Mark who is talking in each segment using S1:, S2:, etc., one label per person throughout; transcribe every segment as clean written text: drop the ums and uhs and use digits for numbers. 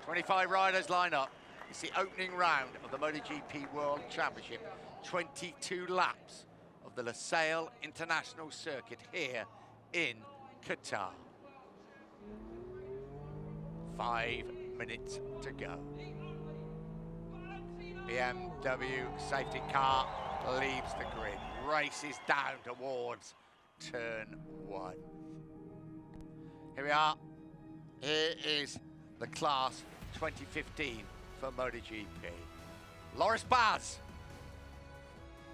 S1: 25 riders line up. It's the opening round of the MotoGP World Championship. 22 laps of the Losail International Circuit here in Qatar. 5 minutes to go. BMW safety car leaves the grid, races down towards turn 1. Here we are. Here is the class 2015 for MotoGP. Loris Baz,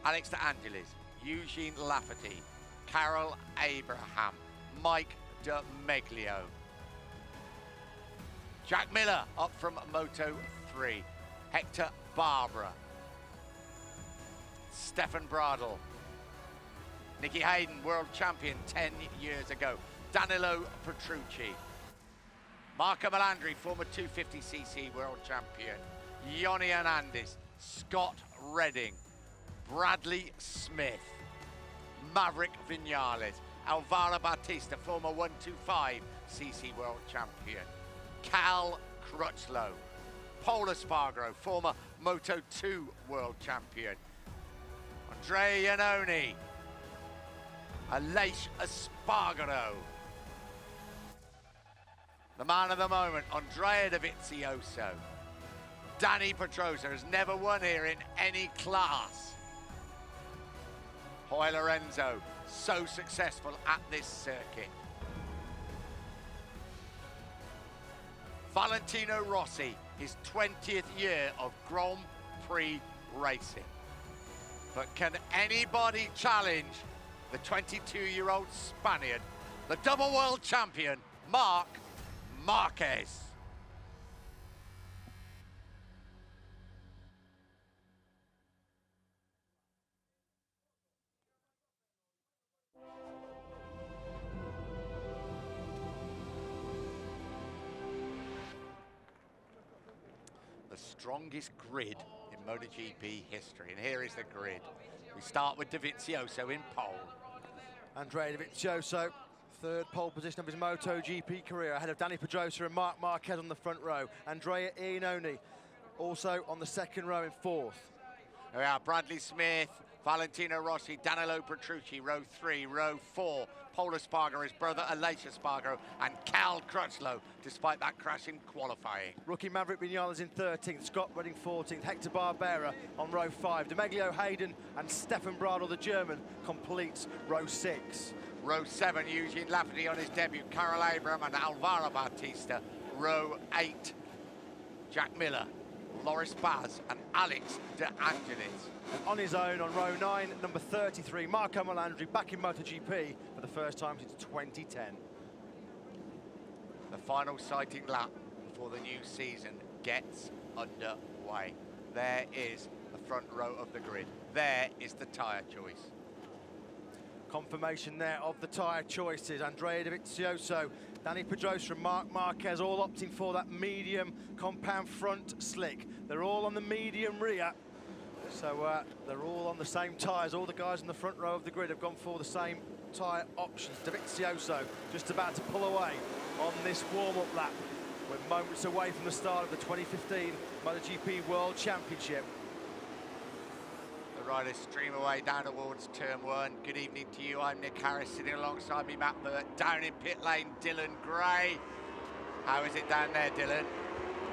S1: Alex De Angelis, Eugene Lafferty, Carol Abraham, Mike De Meglio. Jack Miller up from Moto 3, Hector Barbara, Stefan Bradl, Nicky Hayden, world champion 10 years ago, Danilo Petrucci, Marco Melandri, former 250cc world champion, Yoni Hernandez, Scott Redding, Bradley Smith, Maverick Vinales, Alvaro Bautista, former 125cc world champion, Cal Crutchlow, Paul Espargaro, former Moto 2 world champion, Andrea Iannone, Aleix Espargaro, the man of the moment, Andrea Dovizioso. Danny Pedrosa has never won here in any class. Jorge Lorenzo, so successful at this circuit. Valentino Rossi, his 20th year of Grand Prix racing. But can anybody challenge the 22-year-old Spaniard, the double world champion, Marc Marquez? The strongest grid in MotoGP history, and here is the grid. We start with Dovizioso in pole.
S2: Andrea Dovizioso, third pole position of his MotoGP career, ahead of Danny Pedrosa and Marc Marquez on the front row. Andrea Iannone also on the second row in fourth.
S1: Here we are, Bradley Smith, Valentino Rossi, Danilo Petrucci, row 3, row 4. Paul Espargaro, his brother Aleix Espargaro, and Cal Crutchlow, despite that crash in qualifying.
S2: Rookie Maverick Vinales in 13th, Scott Redding 14th, Hector Barbera on row 5. De Meglio, Hayden and Stefan Bradl, the German, completes row 6.
S1: Row 7, Eugene Lafferty on his debut, Carol Abraham and Alvaro Bautista. Row 8, Jack Miller, Loris Baz and Alex De Angelis.
S2: And on his own on row 9, number 33, Marco Melandri, back in MotoGP for the first time since 2010.
S1: The final sighting lap before the new season gets underway. There is the front row of the grid. There is the tyre choice.
S2: Confirmation there of the tyre choices. Andrea Dovizioso, Danny Pedrosa and Marc Marquez all opting for that medium compound front slick. They're all on the medium rear. So they're all on the same tyres. All the guys in the front row of the grid have gone for the same tyre options. Dovizioso just about to pull away on this warm-up lap. We're moments away from the start of the 2015 MotoGP World Championship.
S1: The riders stream away down towards turn 1. Good evening to you. I'm Nick Harris, sitting alongside me, Matt Burt. Down in pit lane, Dylan Gray. How is it down there, Dylan?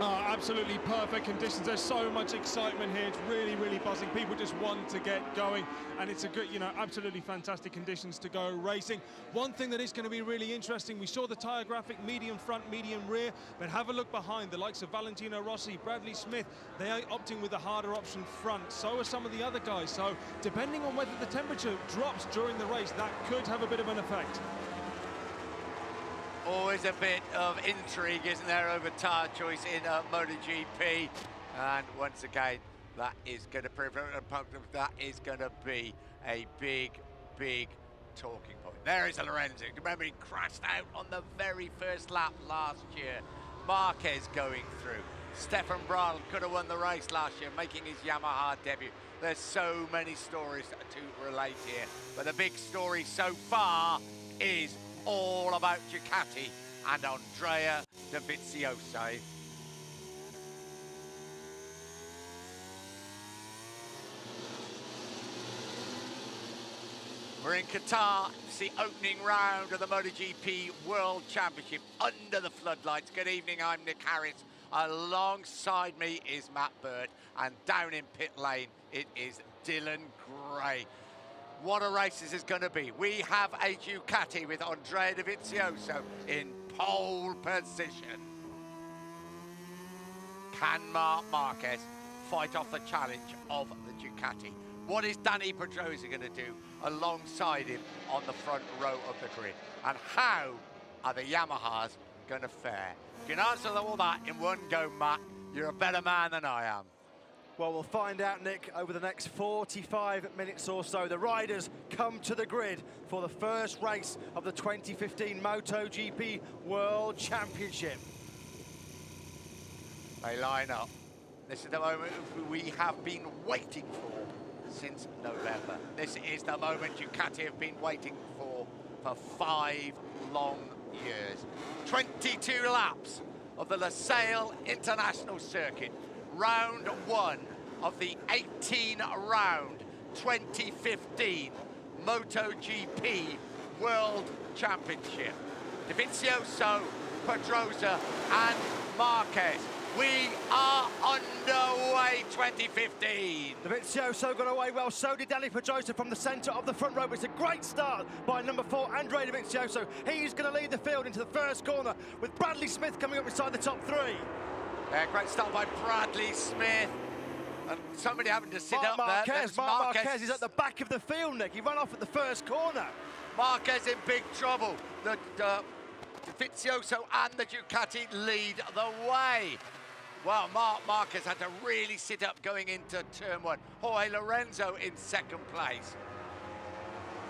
S3: Oh, absolutely perfect conditions. There's so much excitement here. It's really, really buzzing. People just want to get going, and it's a good, absolutely fantastic conditions to go racing. One thing that is going to be really interesting, we saw the tyre graphic, medium front, medium rear, but have a look behind. The likes of Valentino Rossi, Bradley Smith, they are opting with the harder option front. So are some of the other guys. So depending on whether the temperature drops during the race, that could have a bit of an effect.
S1: Always a bit of intrigue, isn't there, over tyre choice in MotoGP. And once again, that is going to prove that is going to be a big, big talking point. There is a Lorenzo. Remember, he crashed out on the very first lap last year. Marquez going through. Stefan Bradl could have won the race last year, making his Yamaha debut. There's so many stories to relate here, but the big story so far is all about Ducati and Andrea Dovizioso. We're in Qatar. It's the opening round of the MotoGP World Championship under the floodlights. Good evening, I'm Nick Harris. Alongside me is Matt Bird, and down in pit lane, it is Dylan Gray. What a race this is going to be. We have a Ducati with Andrea Dovizioso in pole position. Can Marc Marquez fight off the challenge of the Ducati? What is Dani Pedrosa going to do alongside him on the front row of the grid? And how are the Yamahas going to fare? You can answer all that in one go, Matt. You're a better man than I am.
S2: Well, we'll find out, Nick, over the next 45 minutes or so. The riders come to the grid for the first race of the 2015 MotoGP World Championship.
S1: They line up. This is the moment we have been waiting for since November. This is the moment Ducati have been waiting for 5 long years. 22 laps of the Losail International Circuit. Round 1 of the 18-round 2015 MotoGP World Championship. Dovizioso, Pedrosa and Marquez. We are underway 2015.
S2: Dovizioso got away well, so did Dani Pedrosa from the centre of the front row. It's a great start by number 4, Andrea Dovizioso. He's going to lead the field into the first corner with Bradley Smith coming up inside the top 3.
S1: Yeah, great start by Bradley Smith. And somebody having to sit up
S2: Marquez.
S1: there.
S2: Marc Marquez is at the back of the field, Nick. He ran off at the first corner.
S1: Marquez in big trouble. The Dovizioso and the Ducati lead the way. Well, Marc Marquez had to really sit up going into turn 1. Jorge Lorenzo in second place.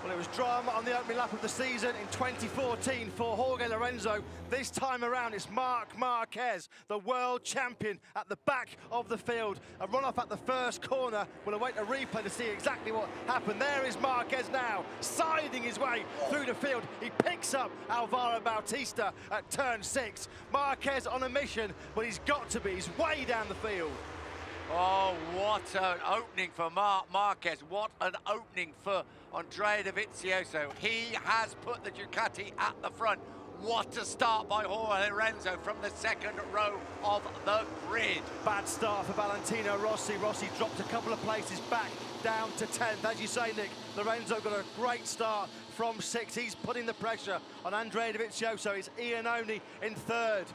S2: Well, it was drama on the opening lap of the season in 2014 for Jorge Lorenzo. This time around, it's Marc Marquez, the world champion, at the back of the field. A run-off at the first corner. We'll await a replay to see exactly what happened. There is Marquez now, scything his way through the field. He picks up Alvaro Bautista at turn 6. Marquez on a mission, but he's got to be. He's way down the field.
S1: Oh, what an opening for Marc Marquez. What an opening for Andrea Dovizioso. He has put the Ducati at the front. What a start by Jorge Lorenzo from the second row of the grid.
S2: Bad start for Valentino Rossi. Rossi dropped a couple of places back down to 10th. As you say, Nick, Lorenzo got a great start from 6th. He's putting the pressure on Andrea Dovizioso. It's Iannone in 3rd.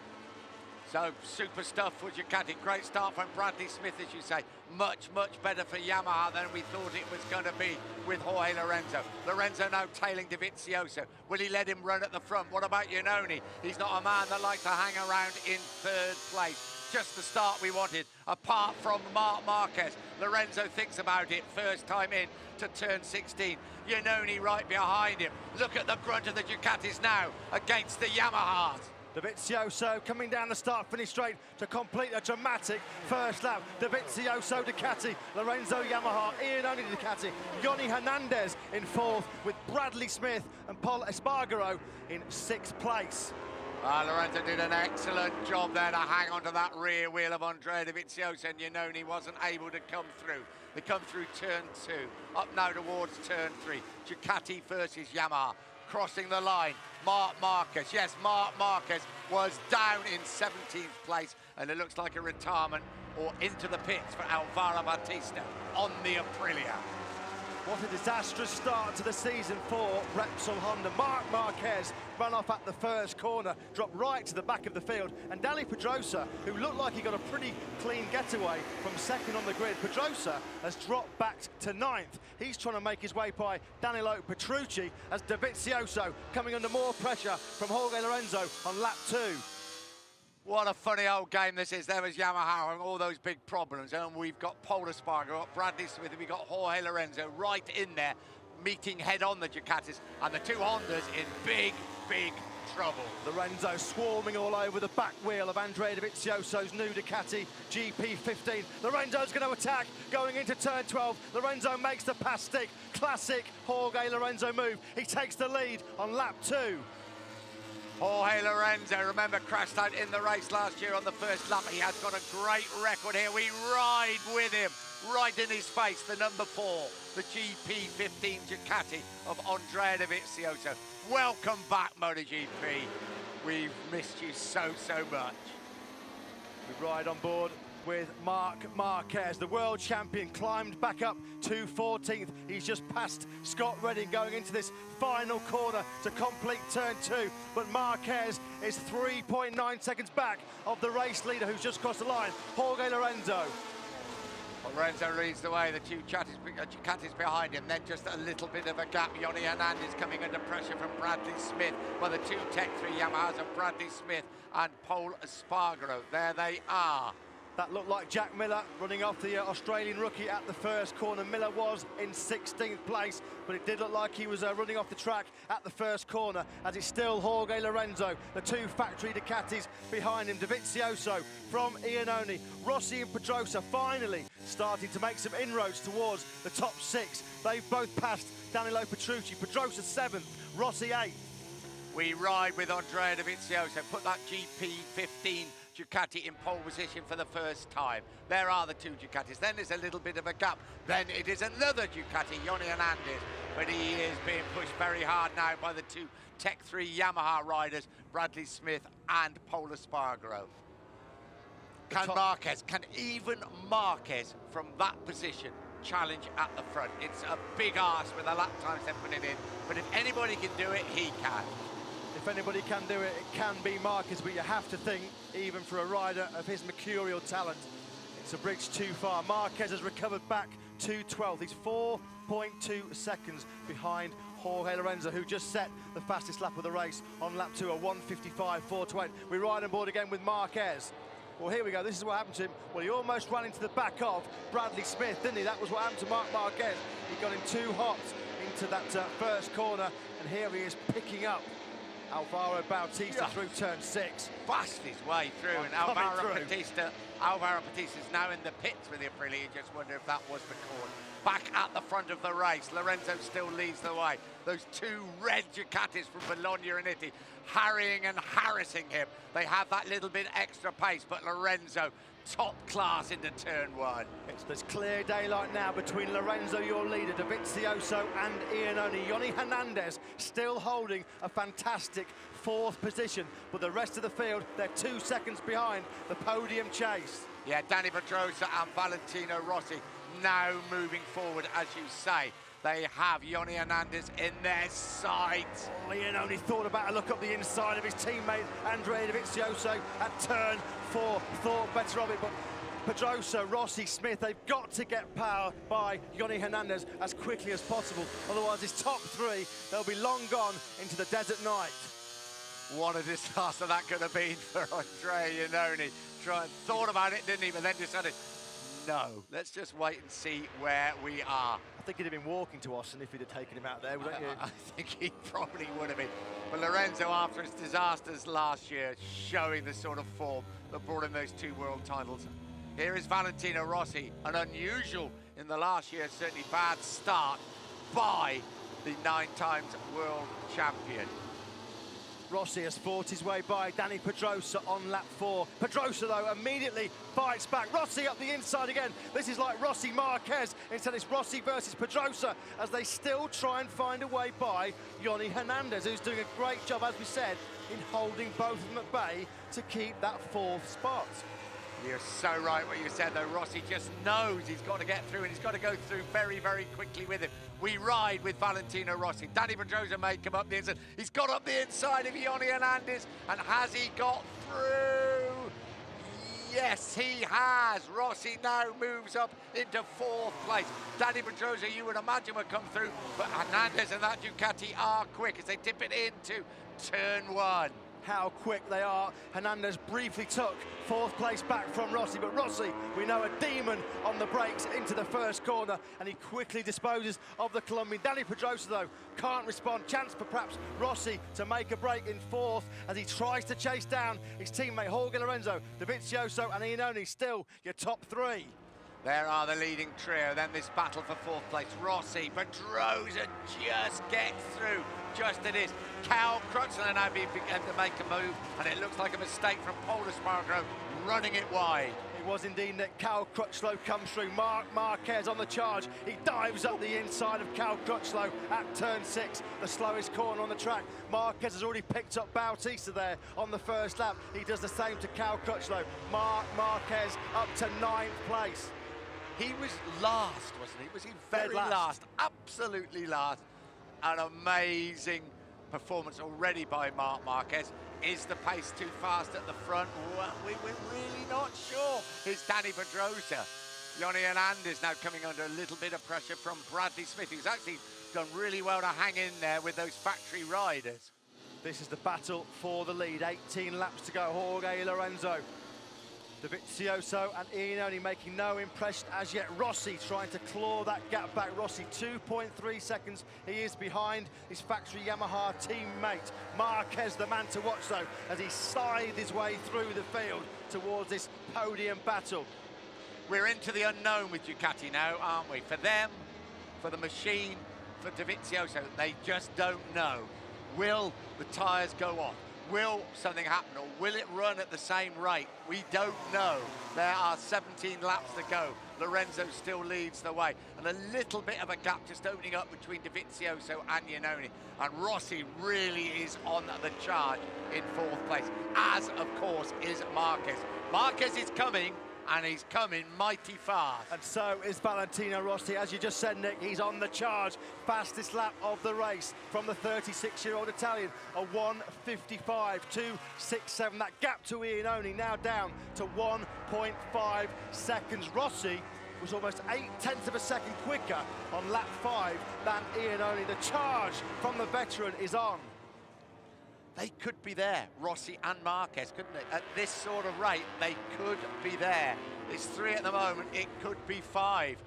S1: So, super stuff for Ducati. Great start from Bradley Smith, as you say. Much, much better for Yamaha than we thought it was going to be with Jorge Lorenzo. Lorenzo now tailing Dovizioso. Will he let him run at the front? What about Iannone? He's not a man that likes to hang around in 3rd place. Just the start we wanted, apart from Marc Marquez. Lorenzo thinks about it, first time in to turn 16. Iannone right behind him. Look at the grunt of the Ducatis now against the Yamahas.
S2: Dovizioso coming down the start-finish straight to complete a dramatic first lap. Dovizioso Ducati, Lorenzo Yamaha, Iannone Ducati, Yoni Hernandez in 4th with Bradley Smith and Paul Espargaro in 6th place.
S1: Lorenzo did an excellent job there to hang on to that rear wheel of Andrea Dovizioso, and Iannone wasn't able to come through. They come through turn 2, up now towards turn 3. Ducati versus Yamaha. Crossing the line, Marc Marquez. Yes, Marc Marquez was down in 17th place, and it looks like a retirement or into the pits for Alvaro Bautista on the Aprilia.
S2: What a disastrous start to the season for Repsol Honda. Marc Marquez ran off at the first corner, dropped right to the back of the field, and Dani Pedrosa, who looked like he got a pretty clean getaway from 2nd on the grid. Pedrosa has dropped back to 9th. He's trying to make his way by Danilo Petrucci as Dovizioso coming under more pressure from Jorge Lorenzo on lap 2.
S1: What a funny old game this is. There was Yamaha and all those big problems, and we've got Paul Espargaro, Bradley Smith, and we've got Jorge Lorenzo right in there, meeting head-on the Ducatis, and the 2 Hondas in big, big trouble.
S2: Lorenzo swarming all over the back wheel of Andrea Dovizioso's new Ducati GP15. Lorenzo's going to attack, going into turn 12. Lorenzo makes the pass stick. Classic Jorge Lorenzo move. He takes the lead on lap 2.
S1: Jorge Lorenzo, remember, crashed out in the race last year on the first lap. He has got a great record here. We ride with him, right in his face, the number 4, the GP15 Ducati of Andrea Dovizioso. Welcome back, MotoGP. We've missed you so much.
S2: We ride on board with Marc Marquez, the world champion, climbed back up to 14th. He's just passed Scott Redding going into this final corner to complete turn 2. But Marquez is 3.9 seconds back of the race leader who's just crossed the line, Jorge Lorenzo.
S1: Lorenzo leads the way, the two Ducatis behind him, then just a little bit of a gap. Yoni Hernandez coming under pressure from Bradley Smith, well, the two Tech 3 Yamahas of Bradley Smith and Paul Espargaro. There they are.
S2: That looked like Jack Miller running off the Australian rookie at the first corner. Miller was in 16th place, but it did look like he was running off the track at the first corner, as it's still Jorge Lorenzo, the two factory Ducatis behind him. Dovizioso from Iannone, Rossi and Pedrosa finally starting to make some inroads towards the top 6. They've both passed Danilo Petrucci. Pedrosa 7th, Rossi 8th.
S1: We ride with Andrea Dovizioso, put that GP15 Ducati in pole position for the first time. There are the two Ducatis. Then there's a little bit of a gap. Then it is another Ducati, Yoni Hernandez, but he is being pushed very hard now by the two Tech 3 Yamaha riders, Bradley Smith and Paul Espargaro. Can even Marquez from that position challenge at the front? It's a big ask with the lap times they're putting in, but if anybody can do it, he can.
S2: If anybody can do it, it can be Marquez, but you have to think, even for a rider of his mercurial talent, it's a bridge too far. Marquez has recovered back to 12th. He's 4.2 seconds behind Jorge Lorenzo, who just set the fastest lap of the race on lap 2, a 1:55.428. We ride on board again with Marquez. Well, here we go. This is what happened to him. Well, he almost ran into the back of Bradley Smith, didn't he? That was what happened to Marc Marquez. He got him too hot into that first corner, and here he is picking up Alvaro Bautista through turn 6.
S1: Bust his way through, and Alvaro Bautista is now in the pits with the Aprilia. You just wonder if that was the call. Back at the front of the race, Lorenzo still leads the way. Those two red Ducatis from Bologna in Italy, harrying and harassing him. They have that little bit extra pace, but Lorenzo, top class into turn 1.
S2: There's clear daylight now between Lorenzo, your leader, Dovizioso and Iannone. Yoni Hernandez still holding a fantastic 4th position, but the rest of the field, they're 2 seconds behind the podium chase.
S1: Yeah, Danny Pedrosa and Valentino Rossi now moving forward, as you say. They have Yoni Hernandez in their sights.
S2: Oh, Iannone thought about a look up the inside of his teammate, Andrea Dovizioso, at turn 4. Thought better of it, but Pedrosa, Rossi, Smith, they've got to get power by Yoni Hernandez as quickly as possible. Otherwise, his top 3, they'll be long gone into the desert night.
S1: What a disaster that could have been for Andrea Iannone. Thought about it, didn't he? But then decided, no, let's just wait and see where we are.
S2: I think he'd have been walking to Austin if he'd have taken him out there, wouldn't you?
S1: I think he probably would have been. But Lorenzo, after his disasters last year, showing the sort of form that brought him those 2 world titles. Here is Valentino Rossi, an unusual, in the last year, certainly bad start by the 9 times world champion.
S2: Rossi has fought his way by Danny Pedrosa on lap 4. Pedrosa, though, immediately fights back. Rossi up the inside again. This is like Rossi Marquez. Instead, it's Rossi versus Pedrosa as they still try and find a way by Yoni Hernandez, who's doing a great job, as we said, in holding both of them at bay to keep that 4th spot.
S1: You're so right what you said, though. Rossi just knows he's got to get through, and he's got to go through very, very quickly with him. We ride with Valentino Rossi. Danny Pedrosa may come up the inside. He's got up the inside of Yoni Hernandez, and has he got through? Yes, he has. Rossi now moves up into 4th place. Danny Pedrosa, you would imagine, would come through, but Hernandez and that Ducati are quick as they dip it into turn 1.
S2: How quick they are. Hernandez briefly took 4th place back from Rossi, but Rossi, we know, a demon on the brakes into the first corner, and he quickly disposes of the Colombian. Danny Pedrosa, though, can't respond. Chance for perhaps Rossi to make a break in 4th as he tries to chase down his teammate Jorge Lorenzo. Dovizioso and Iannone still your top 3.
S1: There are the leading trio. Then this battle for 4th place. Rossi, Pedrosa just gets through. just it is. Cal Crutchlow now began to make a move, and it looks like a mistake from Paul Espargaro running it wide.
S2: It was indeed that Cal Crutchlow comes through. Marc Marquez on the charge. He dives up the inside of Cal Crutchlow at turn 6, the slowest corner on the track. Marquez has already picked up Bautista there on the first lap. He does the same to Cal Crutchlow. Marc Marquez up to 9th place.
S1: He was last, wasn't he? Was he very last? Absolutely last. An amazing performance already by Marc Marquez. Is the pace too fast at the front? Well, we're really not sure. It's Dani Pedrosa. Yoni Hernandez now coming under a little bit of pressure from Bradley Smith, who's actually done really well to hang in there with those factory riders.
S2: This is the battle for the lead. 18 laps to go. Jorge Lorenzo, Dovizioso and Iannone making no impression as yet. Rossi trying to claw that gap back. Rossi 2.3 seconds. He is behind his factory Yamaha teammate. Marquez, the man to watch though, as he scythes his way through the field towards this podium battle.
S1: We're into the unknown with Ducati now, aren't we? For them, for the machine, for Dovizioso, they just don't know. Will the tyres go on? Will something happen, or will it run at the same rate? We don't know. There are 17 laps to go. Lorenzo still leads the way, and a little bit of a gap just opening up between Dovizioso and Iannone. And Rossi really is on the charge in 4th place, as of course is Marquez. Marquez is coming, and he's coming mighty fast.
S2: And so is Valentino Rossi. As you just said, Nick, he's on the charge. Fastest lap of the race from the 36-year-old Italian. A 1:55.267. That gap to Iannone now down to 1.5 seconds. Rossi was almost 0.8 of a second quicker on lap 5 than Iannone. The charge from the veteran is on.
S1: They could be there, Rossi and Marquez, couldn't they? At this sort of rate, they could be there. It's 3 at the moment, it could be 5.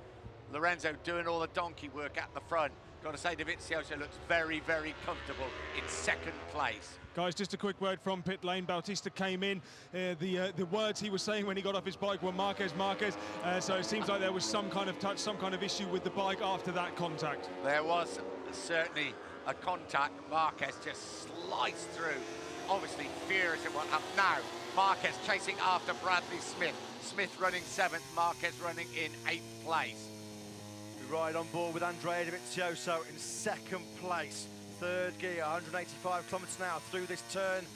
S1: Lorenzo doing all the donkey work at the front. Got to say, Dovizioso looks very, very comfortable in 2nd place.
S3: Guys, just a quick word from pit lane. Bautista came in. The words he was saying when he got off his bike were Marquez, Marquez. So it seems like there was some kind of touch, some kind of issue with the bike after that contact.
S1: There was certainly a contact. Marquez just sliced through. Obviously furious at what happened. Now, Marquez chasing after Bradley Smith. Smith running 7th, Marquez running in 8th place.
S2: We ride on board with Andrea Dovizioso in 2nd place. 3rd gear, 185 kilometers an hour through this turn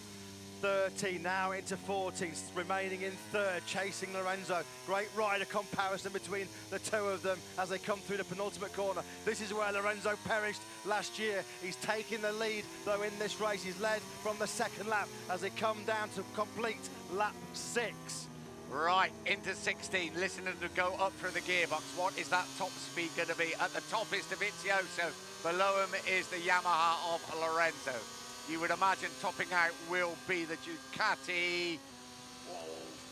S2: 13, now into 14, remaining in 3rd, chasing Lorenzo. Great rider comparison between the two of them as they come through the penultimate corner. This is where Lorenzo perished last year. He's taking the lead, though, in this race. He's led from the 2nd lap as they come down to complete lap 6.
S1: Right, into 16, listening to go up through the gearbox. What is that top speed going to be? At the top is Dovizioso. Below him is the Yamaha of Lorenzo. You would imagine topping out will be the Ducati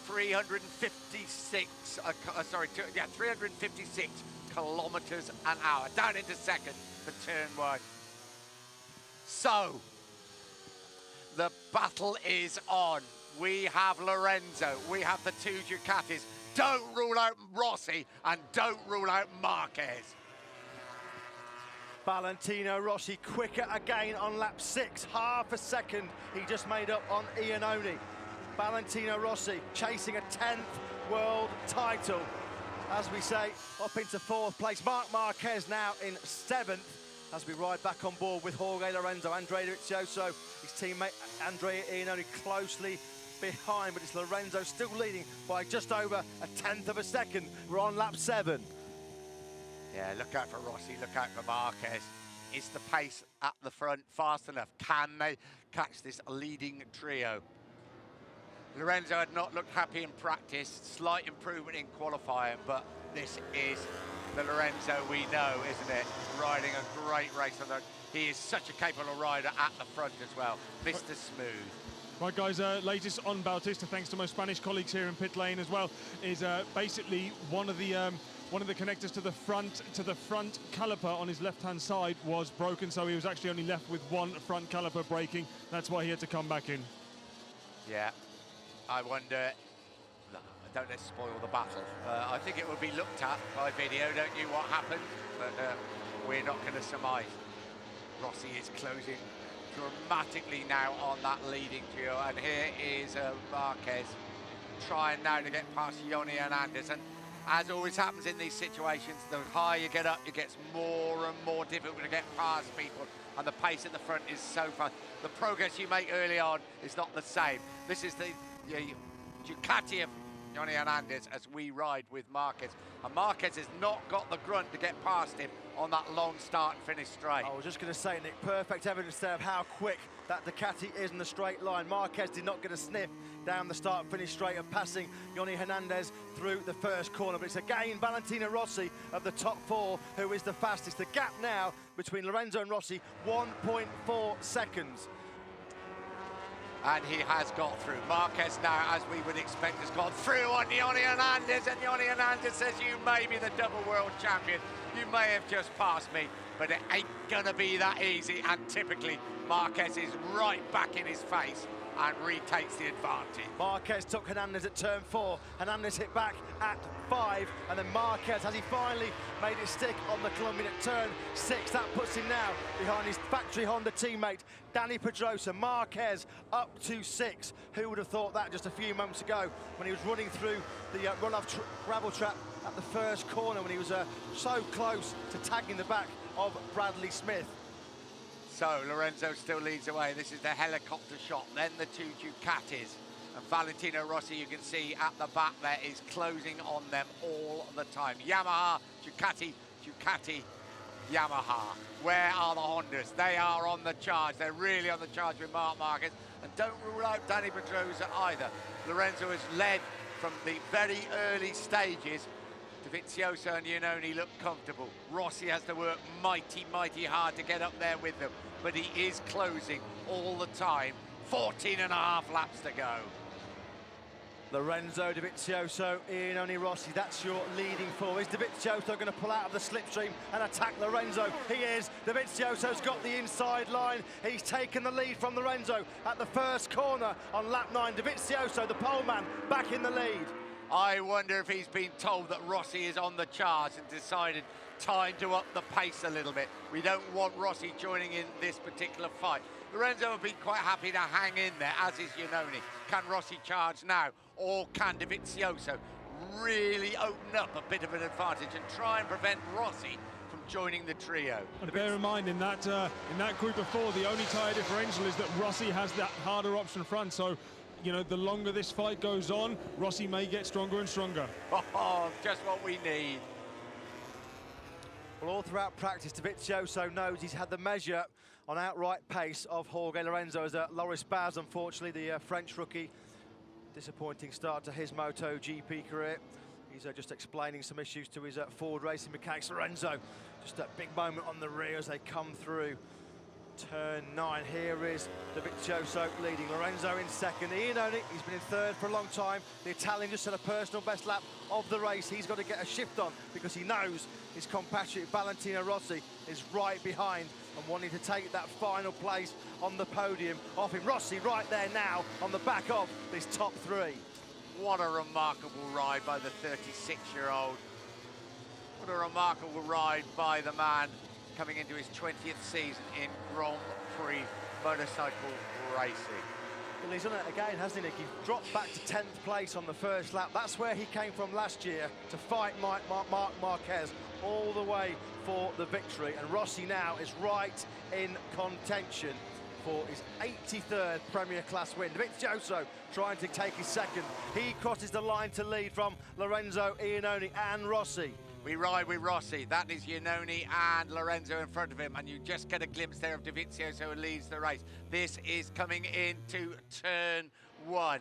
S1: 356 kilometers an hour. Down into 2nd for turn 1. So, the battle is on. We have Lorenzo, we have the 2 Ducatis. Don't rule out Rossi and don't rule out Marquez.
S2: Valentino Rossi quicker again on lap 6, half a second he just made up on Iannone. Valentino Rossi chasing a 10th world title. As we say, up into 4th place. Marc Marquez now in 7th as we ride back on board with Jorge Lorenzo. Andrea Dovizioso, his teammate Andrea Iannone closely behind, but it's Lorenzo still leading by just over a 1/10 of a second. We're on lap 7.
S1: Yeah, look out for Rossi, look out for Marquez. Is the pace at the front fast enough? Can they catch this leading trio? Lorenzo had not looked happy in practice, slight improvement in qualifying, but this is the Lorenzo we know, isn't it? Riding a great race on the... He is such a capable rider at the front as well. Mr. Smooth.
S3: Right, guys, latest on Bautista, thanks to my Spanish colleagues here in pit lane as well, is basically one of the connectors to the front caliper on his left-hand side was broken, so he was actually only left with one front caliper breaking. That's why he had to come back in.
S1: Yeah, I wonder. No, don't let's spoil the battle. I think it will be looked at by video, don't you? What happened? But we're not going to surmise. Rossi is closing dramatically now on that leading duo, and here is Marquez trying now to get past Yoni Hernandez. And as always happens in these situations, the higher you get up, it gets more and more difficult to get past people, and the pace at the front is so fast. The progress you make early on is not the same. This is the Ducati of Yoni Hernandez as we ride with Marquez, and Marquez has not got the grunt to get past him on that long start and finish straight.
S2: I was just going to say, Nick, perfect evidence there of how quick that Ducati is in the straight line. Marquez did not get a sniff down the start and finish straight of passing Yoni Hernandez through the first corner. But it's again Valentino Rossi of the top four who is the fastest. The gap now between Lorenzo and Rossi, 1.4 seconds.
S1: And he has got through. Marquez now, as we would expect, has gone through on Yoni Hernandez, and Yoni Hernandez says, you may be the double world champion, you may have just passed me, but it ain't gonna be that easy. And typically Marquez is right back in his face and retakes the advantage.
S2: Marquez took Hernandez at turn 4. Hernandez hit back at 5, and then Marquez, has he finally made it stick on the Colombian at turn 6? That puts him now behind his factory Honda teammate, Dani Pedrosa. Marquez up to 6. Who would have thought that just a few moments ago when he was running through the runoff gravel trap at the first corner, when he was so close to tagging the back of Bradley Smith.
S1: So Lorenzo still leads away. This is the helicopter shot, then the two Ducatis. And Valentino Rossi, you can see at the back there, is closing on them all the time. Yamaha, Ducati, Ducati, Yamaha. Where are the Hondas? They are on the charge. They're really on the charge with Marc Marquez. And don't rule out Dani Pedrosa either. Lorenzo has led from the very early stages. Dovisioso and Iannone look comfortable. Rossi has to work mighty, mighty hard to get up there with them, but he is closing all the time. 14.5 laps to go.
S2: Lorenzo, Dovizioso, Iannone, Rossi, that's your leading four. Is Dovizioso going to pull out of the slipstream and attack Lorenzo? He is. Dovizioso's got the inside line. He's taken the lead from Lorenzo at the first corner on lap 9. Dovizioso, the poleman, back in the lead.
S1: I wonder if he's been told that Rossi is on the charge and decided time to up the pace a little bit. We don't want Rossi joining in this particular fight. Lorenzo will be quite happy to hang in there, as is Iannone. Can Rossi charge now, or can Dovizioso really open up a bit of an advantage and try and prevent Rossi from joining the trio?
S3: And bear in mind, in that group of 4, the only tyre differential is that Rossi has that harder option front. So, you know, the longer this fight goes on, Rossi may get stronger and stronger.
S1: Oh, just what we need.
S2: Well, all throughout practice, Dovizioso knows he's had the measure on outright pace of Jorge Lorenzo, as Loris Baz, unfortunately, the French rookie, disappointing start to his MotoGP career. He's just explaining some issues to his Ford Racing mechanics. Lorenzo, just a big moment on the rear as they come through turn 9. Here is Dovizioso leading, Lorenzo in second. Iannone, he's been in third for a long time. The Italian just set a personal best lap of the race. He's got to get a shift on because he knows his compatriot Valentino Rossi is right behind and wanting to take that final place on the podium off him. Rossi right there now on the back of this top 3.
S1: What a remarkable ride by the 36-year-old. What a remarkable ride by the man coming into his 20th season in Grand Prix motorcycle racing.
S2: Well, he's done it again, hasn't he, Nick? He dropped back to 10th place on the first lap. That's where he came from last year to fight Marc Marquez all the way for the victory. And Rossi now is right in contention for his 83rd Premier Class win. Dovizioso trying to take his second. He crosses the line to lead from Lorenzo, Iannone and Rossi.
S1: We ride with Rossi. That is Iannone and Lorenzo in front of him, and you just get a glimpse there of Dovizioso who leads the race. This is coming into turn 1.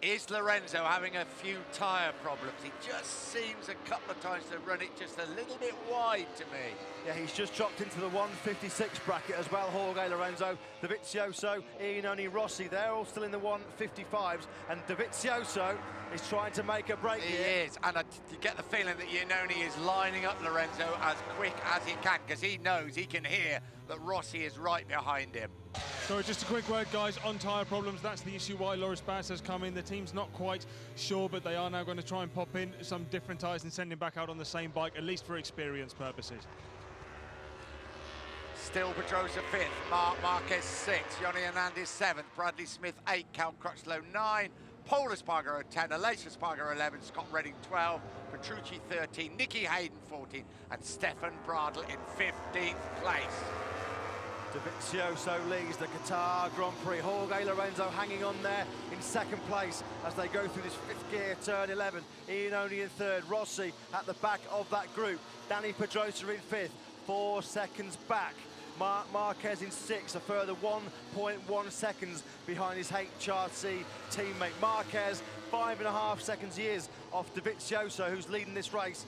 S1: Is Lorenzo having a few tyre problems? He just seems a couple of times to run it just a little bit wide to me.
S2: Yeah, he's just dropped into the 156 bracket as well, Jorge Lorenzo. Dovizioso, Iannone, Rossi, they're all still in the 155s, and Dovizioso is trying to make a break here.
S1: He is, and you get the feeling that Iannone is lining up Lorenzo as quick as he can, because he knows, he can hear that Rossi is right behind him.
S3: So just a quick word, guys, on tyre problems. That's the issue why Loris Baz has come in. The team's not quite sure, but they are now going to try and pop in some different tyres and send him back out on the same bike, at least for experience purposes.
S1: Still Pedrosa 5th, Marc Marquez 6th, Johnny Hernandez 7th, Bradley Smith 8, Cal Crutchlow 9, Paul Espargaro 10, Aleix Espargaro 11, Scott Redding 12, Petrucci 13, Nicky Hayden 14, and Stefan Bradl in 15th place.
S2: Dovisioso leads the Qatar Grand Prix. Jorge Lorenzo hanging on there in second place as they go through this fifth gear, turn 11. Iannone in third, Rossi at the back of that group. Dani Pedrosa in fifth, 4 seconds back. Marc Marquez in sixth, a further 1.1 seconds behind his HRC teammate. Marquez, 5.5 seconds he is off Dovizioso, who's leading this race.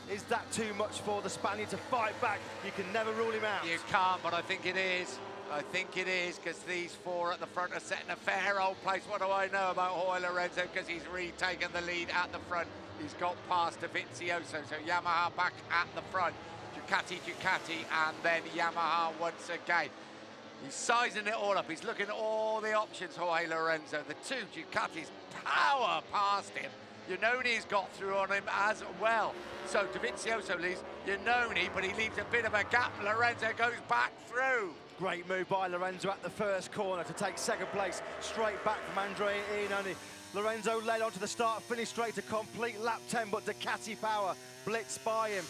S2: Is that too much for the Spaniard to fight back? You can never rule him out.
S1: You can't, but I think it is. I think it is, because these four at the front are setting a fair old place. What do I know about Jorge Lorenzo? Because he's retaken the lead at the front. He's got past Dovizioso, so Yamaha back at the front. Ducati, and then Yamaha once again. He's sizing it all up. He's looking at all the options, Jorge Lorenzo. The two Ducatis power past him. Iannone's got through on him as well. So Dovizioso leaves Iannone, but he leaves a bit of a gap. Lorenzo goes back through.
S2: Great move by Lorenzo at the first corner to take second place straight back from Andrea Iannone. Lorenzo led onto the start, finished straight to complete lap 10, but Ducati power blitzed by him.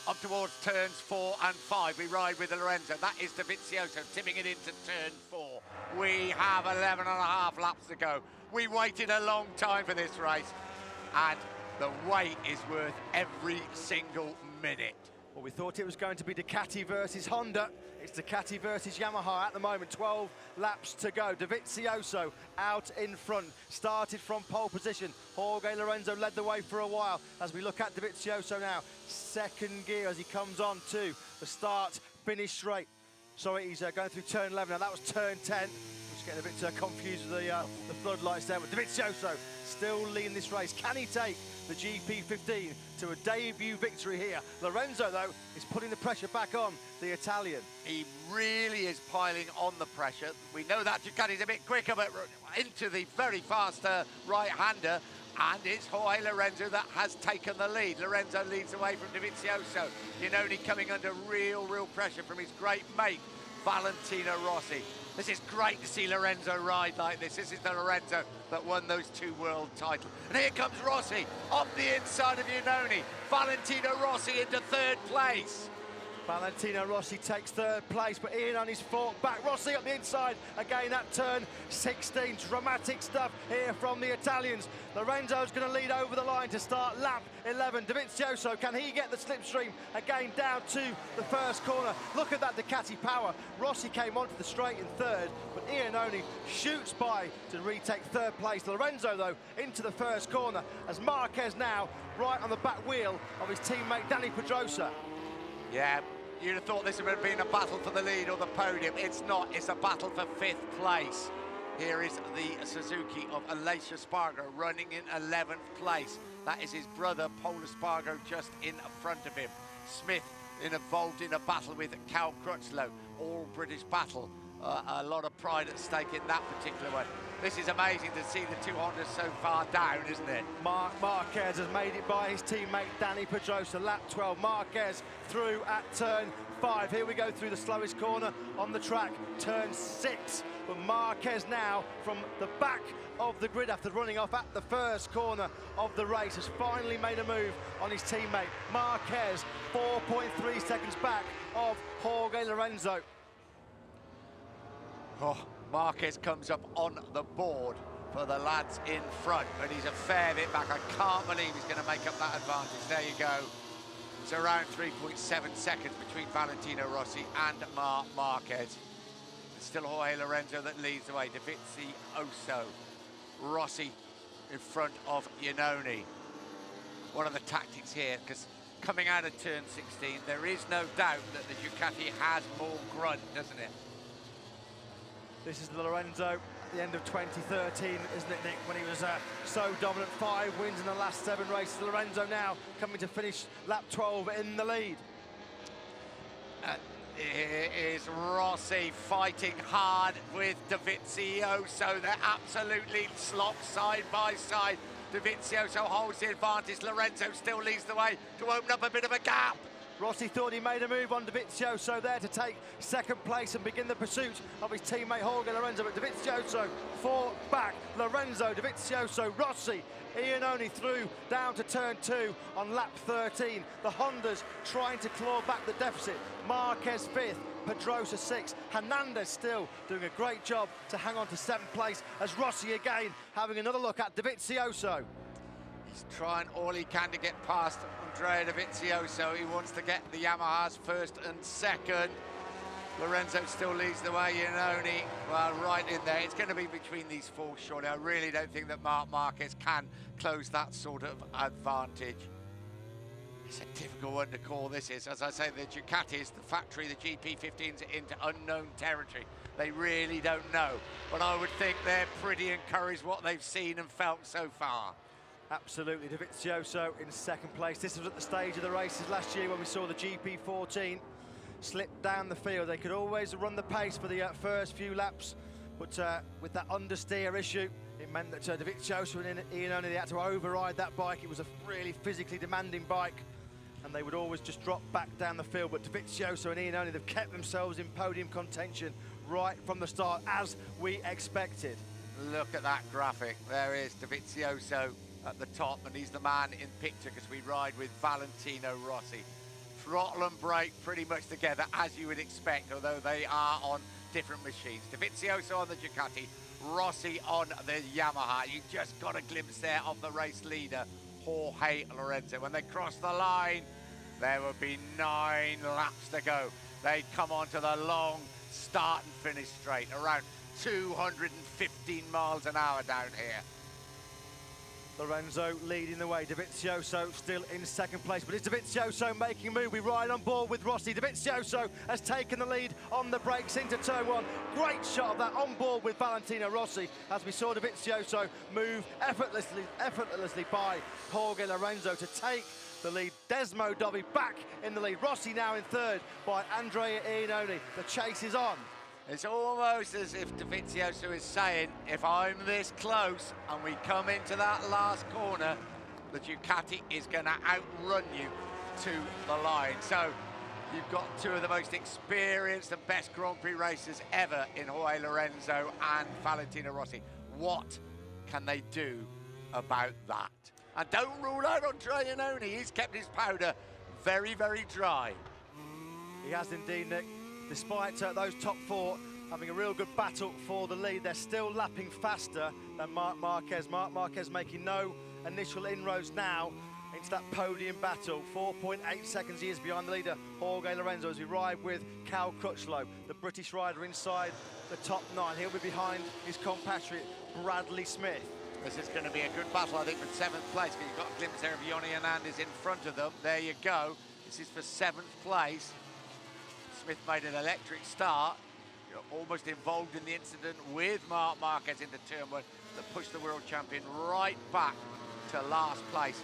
S1: Up towards turns 4 and 5, we ride with Lorenzo. That is Dovizioso tipping it into turn 4. We have 11.5 laps to go. We waited a long time for this race, and the wait is worth every single minute.
S2: Well, we thought it was going to be Ducati versus Honda. It's Ducati versus Yamaha at the moment. 12 laps to go. Dovizioso out in front. Started from pole position. Jorge Lorenzo led the way for a while. As we look at Dovizioso now, second gear as he comes on to the start, finish straight. Sorry, he's going through turn 11. Now that was turn 10. Just getting a bit confused with the floodlights there. But Dovizioso still leading this race. Can he take the GP15 to a debut victory here? Lorenzo, though, is putting the pressure back on the Italian.
S1: He really is piling on the pressure. We know that Ducati's a bit quicker, but into the very fast right-hander, and it's Jorge Lorenzo that has taken the lead. Lorenzo leads away from Dovizioso. Iannone coming under real pressure from his great mate, Valentino Rossi. This is great to see Lorenzo ride like this. This is the Lorenzo that won those 2 world titles. And here comes Rossi off the inside of Iannone. Valentino Rossi into 3rd place.
S2: Valentino Rossi takes 3rd place, but Iannone's fought back. Rossi up the inside, again at turn 16. Dramatic stuff here from the Italians. Lorenzo's going to lead over the line to start lap 11. Dovizioso, can he get the slipstream? Again down to the first corner. Look at that Ducati power. Rossi came onto the straight in 3rd, but Iannone shoots by to retake 3rd place. Lorenzo, though, into the first corner as Marquez now right on the back wheel of his teammate Dani Pedrosa.
S1: Yeah, you'd have thought this would have been a battle for the lead or the podium. It's not, it's a battle for 5th place. Here is the Suzuki of Aleix Espargaro running in 11th place. That is his brother, Paul Espargaro, just in front of him. Smith involved in a battle with Cal Crutchlow, all British battle. A lot of pride at stake in that particular one. This is amazing to see the 2 Hondas so far down, isn't it?
S2: Marc Marquez has made it by his teammate Dani Pedrosa. Lap 12, Marquez through at turn 5. Here we go through the slowest corner on the track, turn 6. But Marquez now from the back of the grid after running off at the first corner of the race has finally made a move on his teammate. Marquez 4.3 seconds back of Jorge Lorenzo.
S1: Oh, Marquez comes up on the board for the lads in front, but he's a fair bit back. I can't believe he's going to make up that advantage. There you go. It's around 3.7 seconds between Valentino Rossi and Marc Marquez. It's still Jorge Lorenzo that leads the way. Dovizioso, Rossi in front of Iannone. One of the tactics here, because coming out of turn 16, there is no doubt that the Ducati has more grunt, doesn't it?
S2: This is the Lorenzo at the end of 2013, isn't it, Nick, when he was so dominant, 5 wins in the last 7 races. Lorenzo now coming to finish lap 12 in the lead.
S1: Here is Rossi fighting hard with Dovizioso. They're absolutely locked side by side. Dovizioso holds the advantage. Lorenzo still leads the way to open up a bit of a gap.
S2: Rossi thought he made a move on Dovisioso there to take second place and begin the pursuit of his teammate Jorge Lorenzo, but Dovisioso fought back. Lorenzo, Dovisioso, Rossi, Iannone through down to turn 2 on lap 13. The Hondas trying to claw back the deficit. Marquez 5th, Pedrosa 6th. Hernandez still doing a great job to hang on to 7th place, as Rossi again having another look at Dovisioso.
S1: He's trying all he can to get past Andrea Dovisioso. He wants to get the Yamahas first and second. Lorenzo still leads the way, Iannone, well, right in there. It's going to be between these four, surely. I really don't think that Marc Marquez can close that sort of advantage. It's a difficult one to call, this is. As I say, the Ducatis, the factory, the GP15s are into unknown territory. They really don't know. But I would think they're pretty encouraged what they've seen and felt so far.
S2: Absolutely, Dovisioso in second place. This was at the stage of the races last year when we saw the GP14 slip down the field. They could always run the pace for the first few laps, but with that understeer issue, it meant that Dovisioso and Iannone, they had to override that bike. It was a really physically demanding bike, and they would always just drop back down the field. But Dovisioso and Iannone, they've kept themselves in podium contention right from the start, as we expected.
S1: Look at that graphic. There is Dovisioso at the top, and he's the man in picture because we ride with Valentino Rossi. Throttle and brake pretty much together, as you would expect, although they are on different machines. Dovisioso on the Ducati, Rossi on the Yamaha. You just got a glimpse there of the race leader, Jorge Lorenzo. When they cross the line, there will be 9 laps to go. They come onto the long start and finish straight, around 215 miles an hour down here.
S2: Lorenzo leading the way, Dovisioso still in second place, but it's Dovisioso making a move. We ride on board with Rossi. Dovisioso has taken the lead on the brakes into turn 1. Great shot of that on board with Valentino Rossi, as we saw Dovisioso move effortlessly by Jorge Lorenzo to take the lead. Desmo Dovi back in the lead. Rossi now in third by Andrea Iannone. The chase is on.
S1: It's almost as if Dovisioso is saying, if I'm this close and we come into that last corner, the Ducati is going to outrun you to the line. So you've got 2 of the most experienced and best Grand Prix racers ever in Jorge Lorenzo and Valentino Rossi. What can they do about that? And don't rule out Andrea Iannone. He's kept his powder very, very dry.
S2: He has indeed, Nick. Despite those top 4 having a real good battle for the lead, they're still lapping faster than Marc Marquez. Marc Marquez making no initial inroads now into that podium battle. 4.8 seconds he is behind the leader, Jorge Lorenzo, as we ride with Cal Crutchlow, the British rider inside the top 9. He'll be behind his compatriot, Bradley Smith.
S1: This is going to be a good battle, I think, for 7th place, because you've got a glimpse there of Yoni Hernandez in front of them. There you go. This is for 7th place. Smith made an electric start. You're almost involved in the incident with Marc Marquez into turn 1 that pushed the world champion right back to last place.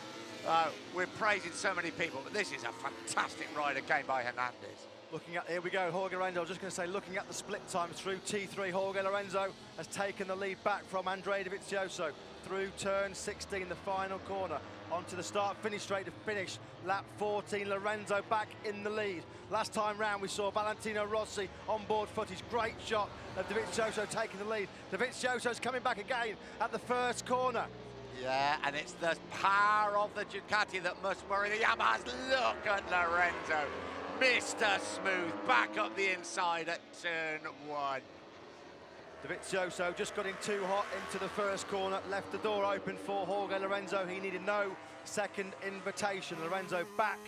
S1: We're praising so many people, but this is a fantastic ride again by Hernandez.
S2: Looking at, here we go, Jorge Lorenzo, I was just going to say, looking at the split time through T3, Jorge Lorenzo has taken the lead back from Andrea Dovisioso through turn 16, the final corner, onto the start-finish straight to finish lap 14. Lorenzo back in the lead. Last time round we saw Valentino Rossi on board footage. Great shot of Dovizioso taking the lead. Dovizioso's coming back again at the first corner.
S1: Yeah, and it's the power of the Ducati that must worry the Yamahas. Look at Lorenzo. Mr. Smooth, back up the inside at turn 1.
S2: Dovizioso just got in too hot into the first corner, left the door open for Jorge Lorenzo. He needed no second invitation. Lorenzo back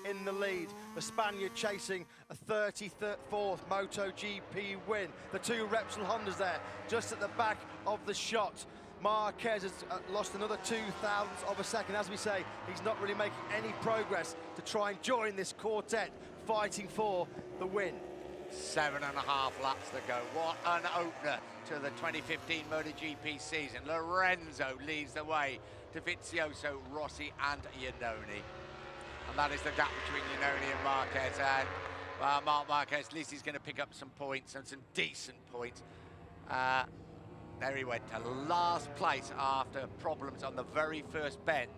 S2: in the lead. The Spaniard chasing a 34th MotoGP win. The 2 Repsol Hondas there, just at the back of the shot. Marquez has lost another 0.02 of a second. As we say, he's not really making any progress to try and join this quartet fighting for the win.
S1: 7.5 laps to go. What an opener to the 2015 MotoGP season. Lorenzo leads the way. Dovizioso, Rossi and Iannone. And that is the gap between Iannone and Marquez. And Marc Marquez, at least he's going to pick up some points, and some decent points. There he went to last place after problems on the very first bend.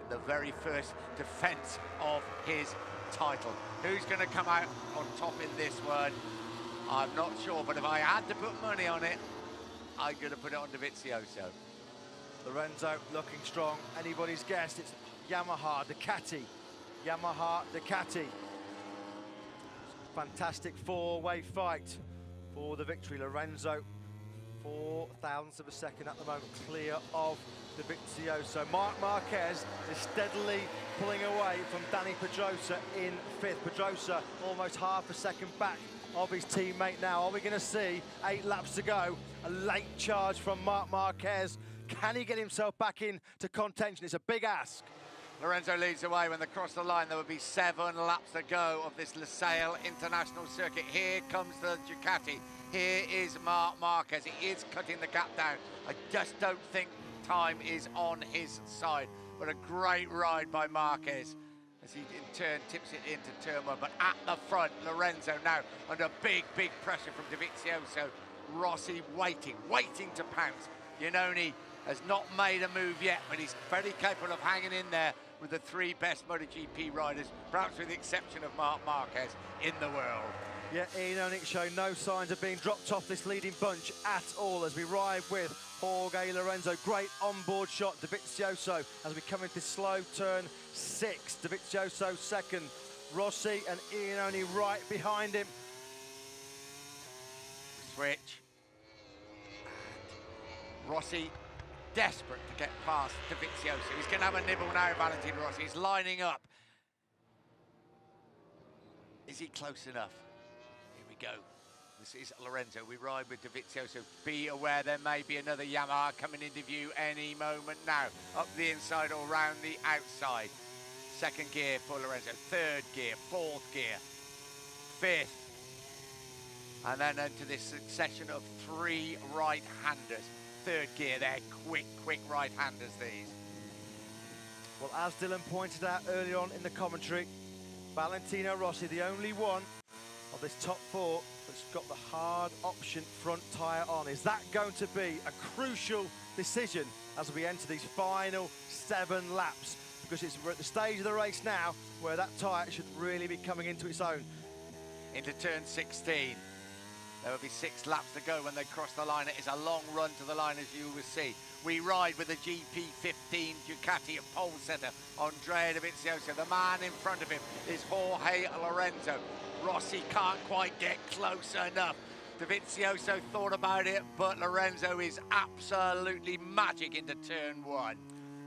S1: the very first defence of his title. Who's going to come out on top in this one? I'm not sure, but if I had to put money on it, I'm going to put it on Dovisioso.
S2: Lorenzo looking strong. Anybody's guess? It's Yamaha Ducati. Yamaha Ducati. Fantastic four-way fight for the victory. Lorenzo, 4 thousandths of a second at the moment, clear of Dovizioso. Marc Marquez is steadily pulling away from Dani Pedrosa in 5th. Pedrosa almost half a second back of his teammate now. Are we going to see 8 laps to go? A late charge from Marc Marquez. Can he get himself back into contention? It's a big ask.
S1: Lorenzo leads away. When they cross the line, there will be 7 laps to go of this Losail International Circuit. Here comes the Ducati. Here is Marc Marquez. He is cutting the gap down. I just don't think time is on his side. But a great ride by Marquez as he in turn tips it into turn 1. But at the front, Lorenzo now under big pressure from Dovizioso. Rossi waiting to pounce. Iannone has not made a move yet, but he's very capable of hanging in there with the 3 best MotoGP riders, perhaps with the exception of Marc Marquez, in the world.
S2: Yeah, Iannone showing no signs of being dropped off this leading bunch at all as we ride with Jorge Lorenzo. Great onboard shot, Dovizioso, as we come into slow turn 6. Dovizioso second, Rossi and Iannone right behind him.
S1: Switch. And Rossi desperate to get past Dovizioso. He's going to have a nibble now, Valentino Rossi. He's lining up. Is he close enough? Here we go. This is Lorenzo. We ride with Dovizioso. Be aware there may be another Yamaha coming into view any moment now. Up the inside or round the outside. 2nd gear for Lorenzo. 3rd gear, 4th gear, 5th. And then into this succession of 3 right-handers. 3rd gear, they're quick right-handers, these.
S2: Well, as Dylan pointed out earlier on in the commentary, Valentino Rossi, the only one of this top 4 that's got the hard option front tyre on. Is that going to be a crucial decision as we enter these final 7 laps? Because we're at the stage of the race now where that tyre should really be coming into its own.
S1: Into turn 16. There will be 6 laps to go when they cross the line. It is a long run to the line, as you will see. We ride with the GP15 Ducati at pole centre. Andrea Dovizioso. The man in front of him is Jorge Lorenzo. Rossi can't quite get close enough. Dovizioso thought about it, but Lorenzo is absolutely magic into turn 1.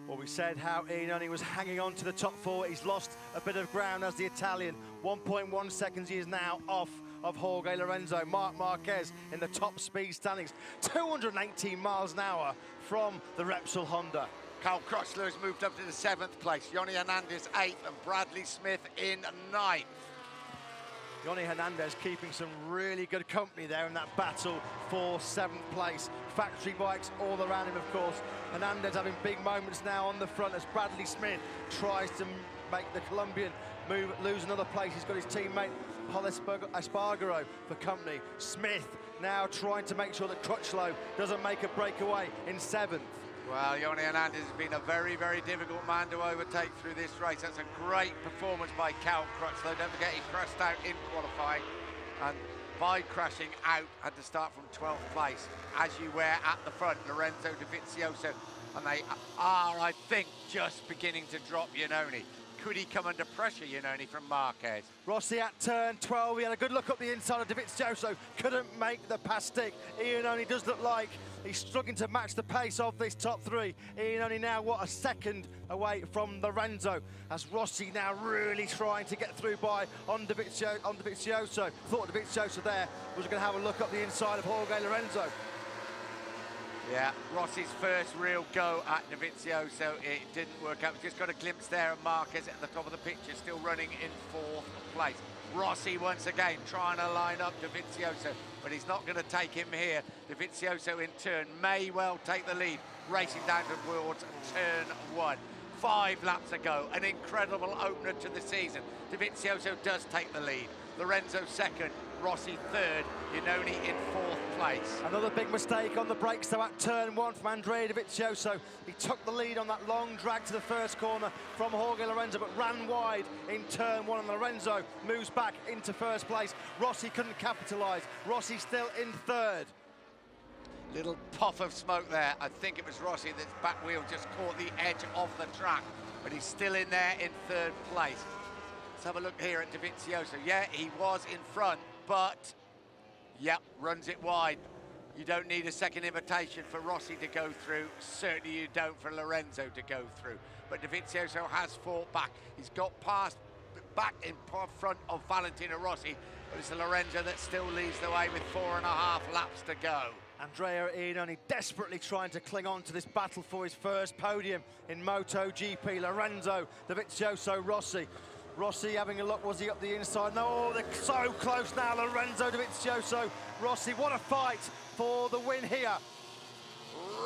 S2: Well, we said how Iannone was hanging on to the top 4. He's lost a bit of ground as the Italian. 1.1 seconds he is now off of Jorge Lorenzo. Marc Marquez in the top speed standings. 218 miles an hour from the Repsol Honda.
S1: Carl Crutchlow has moved up to the 7th place. Yoni Hernandez 8th and Bradley Smith in 9th.
S2: Yoni Hernandez keeping some really good company there in that battle for 7th place. Factory bikes all around him, of course. Hernandez having big moments now on the front as Bradley Smith tries to make the Colombian move, lose another place. He's got his teammate Paul Espargaro for company. Smith now trying to make sure that Crutchlow doesn't make a breakaway in 7th.
S1: Well, Yoni Hernandez has been a very difficult man to overtake through this race. That's a great performance by Cal Crutchlow. Don't forget he crashed out in qualifying, and by crashing out had to start from 12th place. As you were at the front, Lorenzo Dovizioso, and they are, I think, just beginning to drop Iannone. Could he come under pressure, Iannone, from Marquez?
S2: Rossi at turn 12, he had a good look up the inside of Dovizioso, couldn't make the pass stick. Iannone does look like he's struggling to match the pace of this top 3. Iannone now, what, a second away from Lorenzo, as Rossi now really trying to get through by on Dovizioso. Thought Dovizioso there was going to have a look up the inside of Jorge Lorenzo.
S1: Yeah, Rossi's first real go at Dovizioso, it didn't work out. We just got a glimpse there of Marquez at the top of the picture, still running in 4th place. Rossi once again trying to line up Dovizioso, but he's not going to take him here. Dovizioso in turn may well take the lead, racing down towards turn 1. 5 laps to go, an incredible opener to the season. Dovizioso does take the lead. Lorenzo second, Rossi third, Iannone in fourth place.
S2: Another big mistake on the brakes though at turn one from Andrea Dovizioso. He took the lead on that long drag to the first corner from Jorge Lorenzo, but ran wide in turn one, and Lorenzo moves back into first place. Rossi couldn't capitalise. Rossi still in third.
S1: Little puff of smoke there. I think it was Rossi that's back wheel just caught the edge of the track, but he's still in there in third place. Let's have a look here at Dovizioso. Yeah, he was in front, but yep, runs it wide. You don't need a second invitation for Rossi to go through. Certainly you don't for Lorenzo to go through. But Dovizioso has fought back. He's got past back in front of Valentino Rossi, but it's Lorenzo that still leads the way with 4.5 laps to go.
S2: Andrea Iannone desperately trying to cling on to this battle for his first podium in MotoGP. Lorenzo, Dovizioso, Rossi. Rossi having a look, was he up the inside? No, they're so close now, Lorenzo, Dovizioso, Rossi. What a fight for the win here.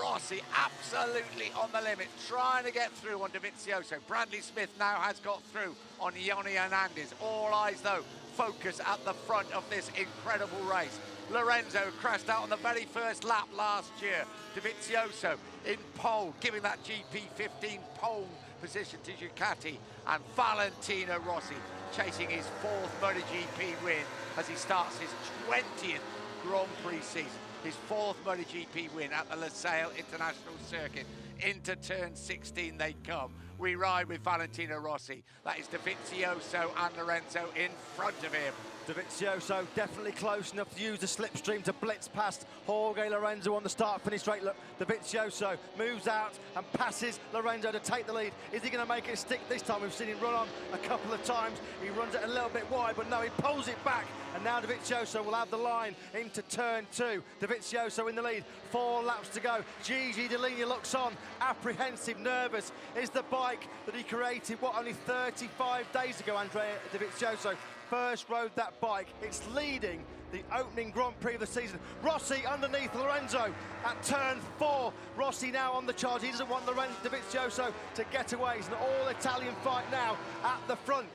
S1: Rossi absolutely on the limit, trying to get through on Dovizioso. Bradley Smith now has got through on Yoni Hernandez. All eyes, though, focus at the front of this incredible race. Lorenzo crashed out on the very first lap last year. Dovizioso in pole, giving that GP15 pole position to Ducati, and Valentino Rossi chasing his fourth MotoGP win as he starts his 20th Grand Prix season. His fourth MotoGP win at the Losail International Circuit. Into turn 16 they come. We ride with Valentino Rossi. That is Dovizioso and Lorenzo in front of him.
S2: Dovizioso definitely close enough to use the slipstream to blitz past Jorge Lorenzo on the start-finish straight. Look, Dovizioso moves out and passes Lorenzo to take the lead. Is he going to make it stick this time? We've seen him run on a couple of times. He runs it a little bit wide, but no, he pulls it back. And now Dovizioso will have the line into turn two. Dovizioso in the lead, 4 laps to go. Gigi Dall'Igna looks on, apprehensive, nervous. Is the bike that he created, what, only 35 days ago, Andrea Dovizioso first rode that bike. It's leading the opening Grand Prix of the season. Rossi underneath Lorenzo at turn 4. Rossi now on the charge. He doesn't want Lorenzo Dovizioso to get away. It's an all-Italian fight now at the front.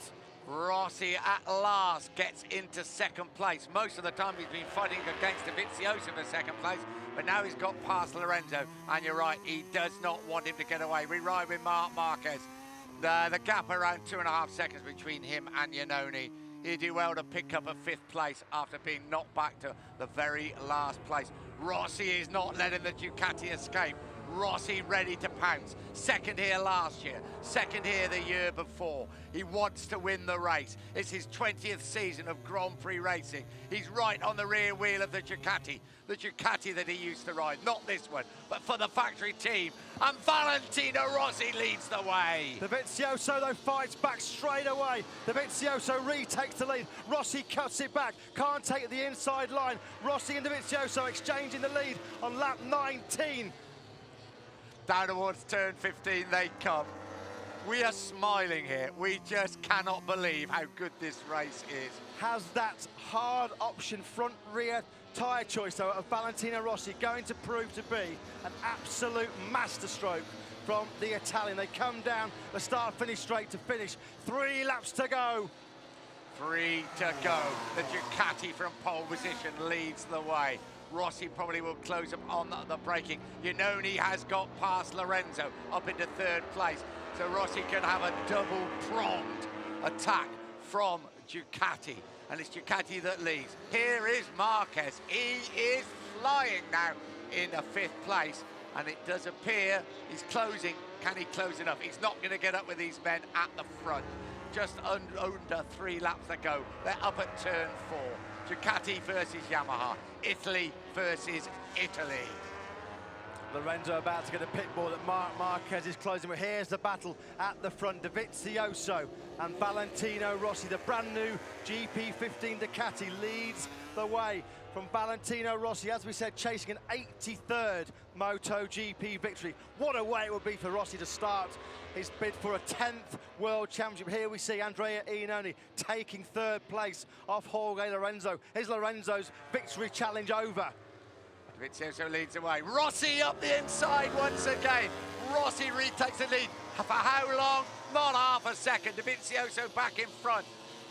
S1: Rossi at last gets into second place. Most of the time he's been fighting against Dovizioso for second place, but now he's got past Lorenzo, and you're right, he does not want him to get away. We ride with Marc Marquez. The gap around 2.5 seconds between him and Iannone. He'd do well to pick up a 5th place after being knocked back to the very last place. Rossi is not letting the Ducati escape. Rossi ready to pounce. Second here last year, second here the year before. He wants to win the race. It's his 20th season of Grand Prix racing. He's right on the rear wheel of the Ducati that he used to ride. Not this one, but for the factory team. And Valentino Rossi leads the way.
S2: Dovizioso, though, fights back straight away. Dovizioso retakes the lead. Rossi cuts it back. Can't take it the inside line. Rossi and Dovizioso exchanging the lead on lap 19.
S1: Down towards turn 15 they come. We are smiling here. We just cannot believe how good this race is.
S2: Has that hard option front rear tyre choice, though, of Valentino Rossi going to prove to be an absolute masterstroke from the Italian. They come down the start-finish straight to finish. 3 laps to go.
S1: 3 to go. The Ducati from pole position leads the way. Rossi probably will close up on the braking. Iannone has got past Lorenzo up into 3rd place. So Rossi can have a double-pronged attack from Ducati. And it's Ducati that leads. Here is Marquez. He is flying now in a 5th place. And it does appear he's closing. Can he close enough? He's not going to get up with these men at the front. Just under 3 laps to go. They're up at turn 4. Ducati versus Yamaha. Italy versus Italy.
S2: Lorenzo about to get a pit ball that Marc Marquez is closing with. Here's the battle at the front. Dovizioso and Valentino Rossi. The brand new GP15 Ducati leads the way from Valentino Rossi, as we said, chasing an 83rd MotoGP victory. What a way it would be for Rossi to start his bid for a 10th World Championship. Here we see Andrea Iannone taking 3rd place off Jorge Lorenzo. Is Lorenzo's victory challenge over?
S1: Dovizioso leads away. Rossi up the inside once again. Rossi retakes the lead. For how long? Not half a second. Dovizioso back in front.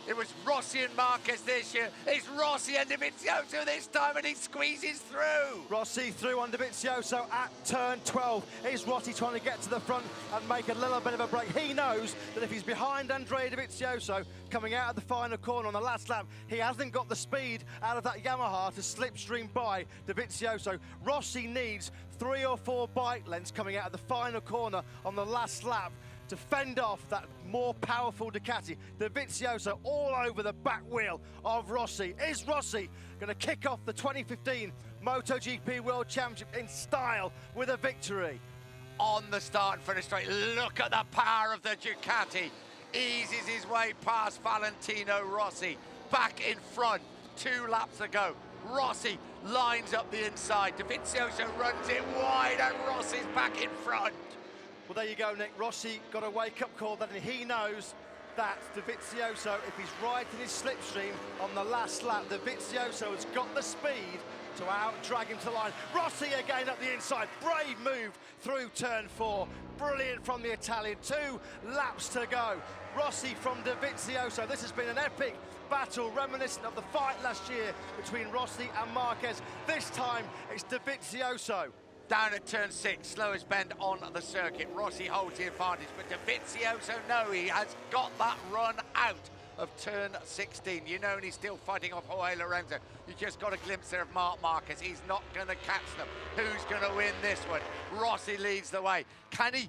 S1: It was Rossi and Marquez this year. It's Rossi and Dovizioso this time, and he squeezes through.
S2: Rossi through on Dovizioso at turn 12. Is Rossi trying to get to the front and make a little bit of a break? He knows that if he's behind Andrea Dovizioso coming out of the final corner on the last lap, he hasn't got the speed out of that Yamaha to slipstream by Dovizioso. Rossi needs 3 or 4 bike lengths coming out of the final corner on the last lap to fend off that more powerful Ducati. Dovizioso all over the back wheel of Rossi. Is Rossi going to kick off the 2015 MotoGP World Championship in style with a victory?
S1: On the start and finish straight, look at the power of the Ducati. Eases his way past Valentino Rossi. Back in front, 2 laps ago. Rossi lines up the inside. Dovizioso runs it wide and Rossi's back in front.
S2: Well, there you go, Nick. Rossi got a wake-up call that he knows that Dovizioso, if he's riding his slipstream on the last lap, Dovizioso has got the speed to out-drag him to the line. Rossi again up the inside. Brave move through turn 4. Brilliant from the Italian. 2 laps to go. Rossi from Dovizioso. This has been an epic battle reminiscent of the fight last year between Rossi and Marquez. This time, it's Dovizioso.
S1: Down at turn 6, slowest bend on the circuit. Rossi holds the advantage, but Dovizioso, no, he has got that run out of turn 16. You know, and he's still fighting off Jorge Lorenzo. You just got a glimpse there of Marc Marquez. He's not going to catch them. Who's going to win this one? Rossi leads the way. Can he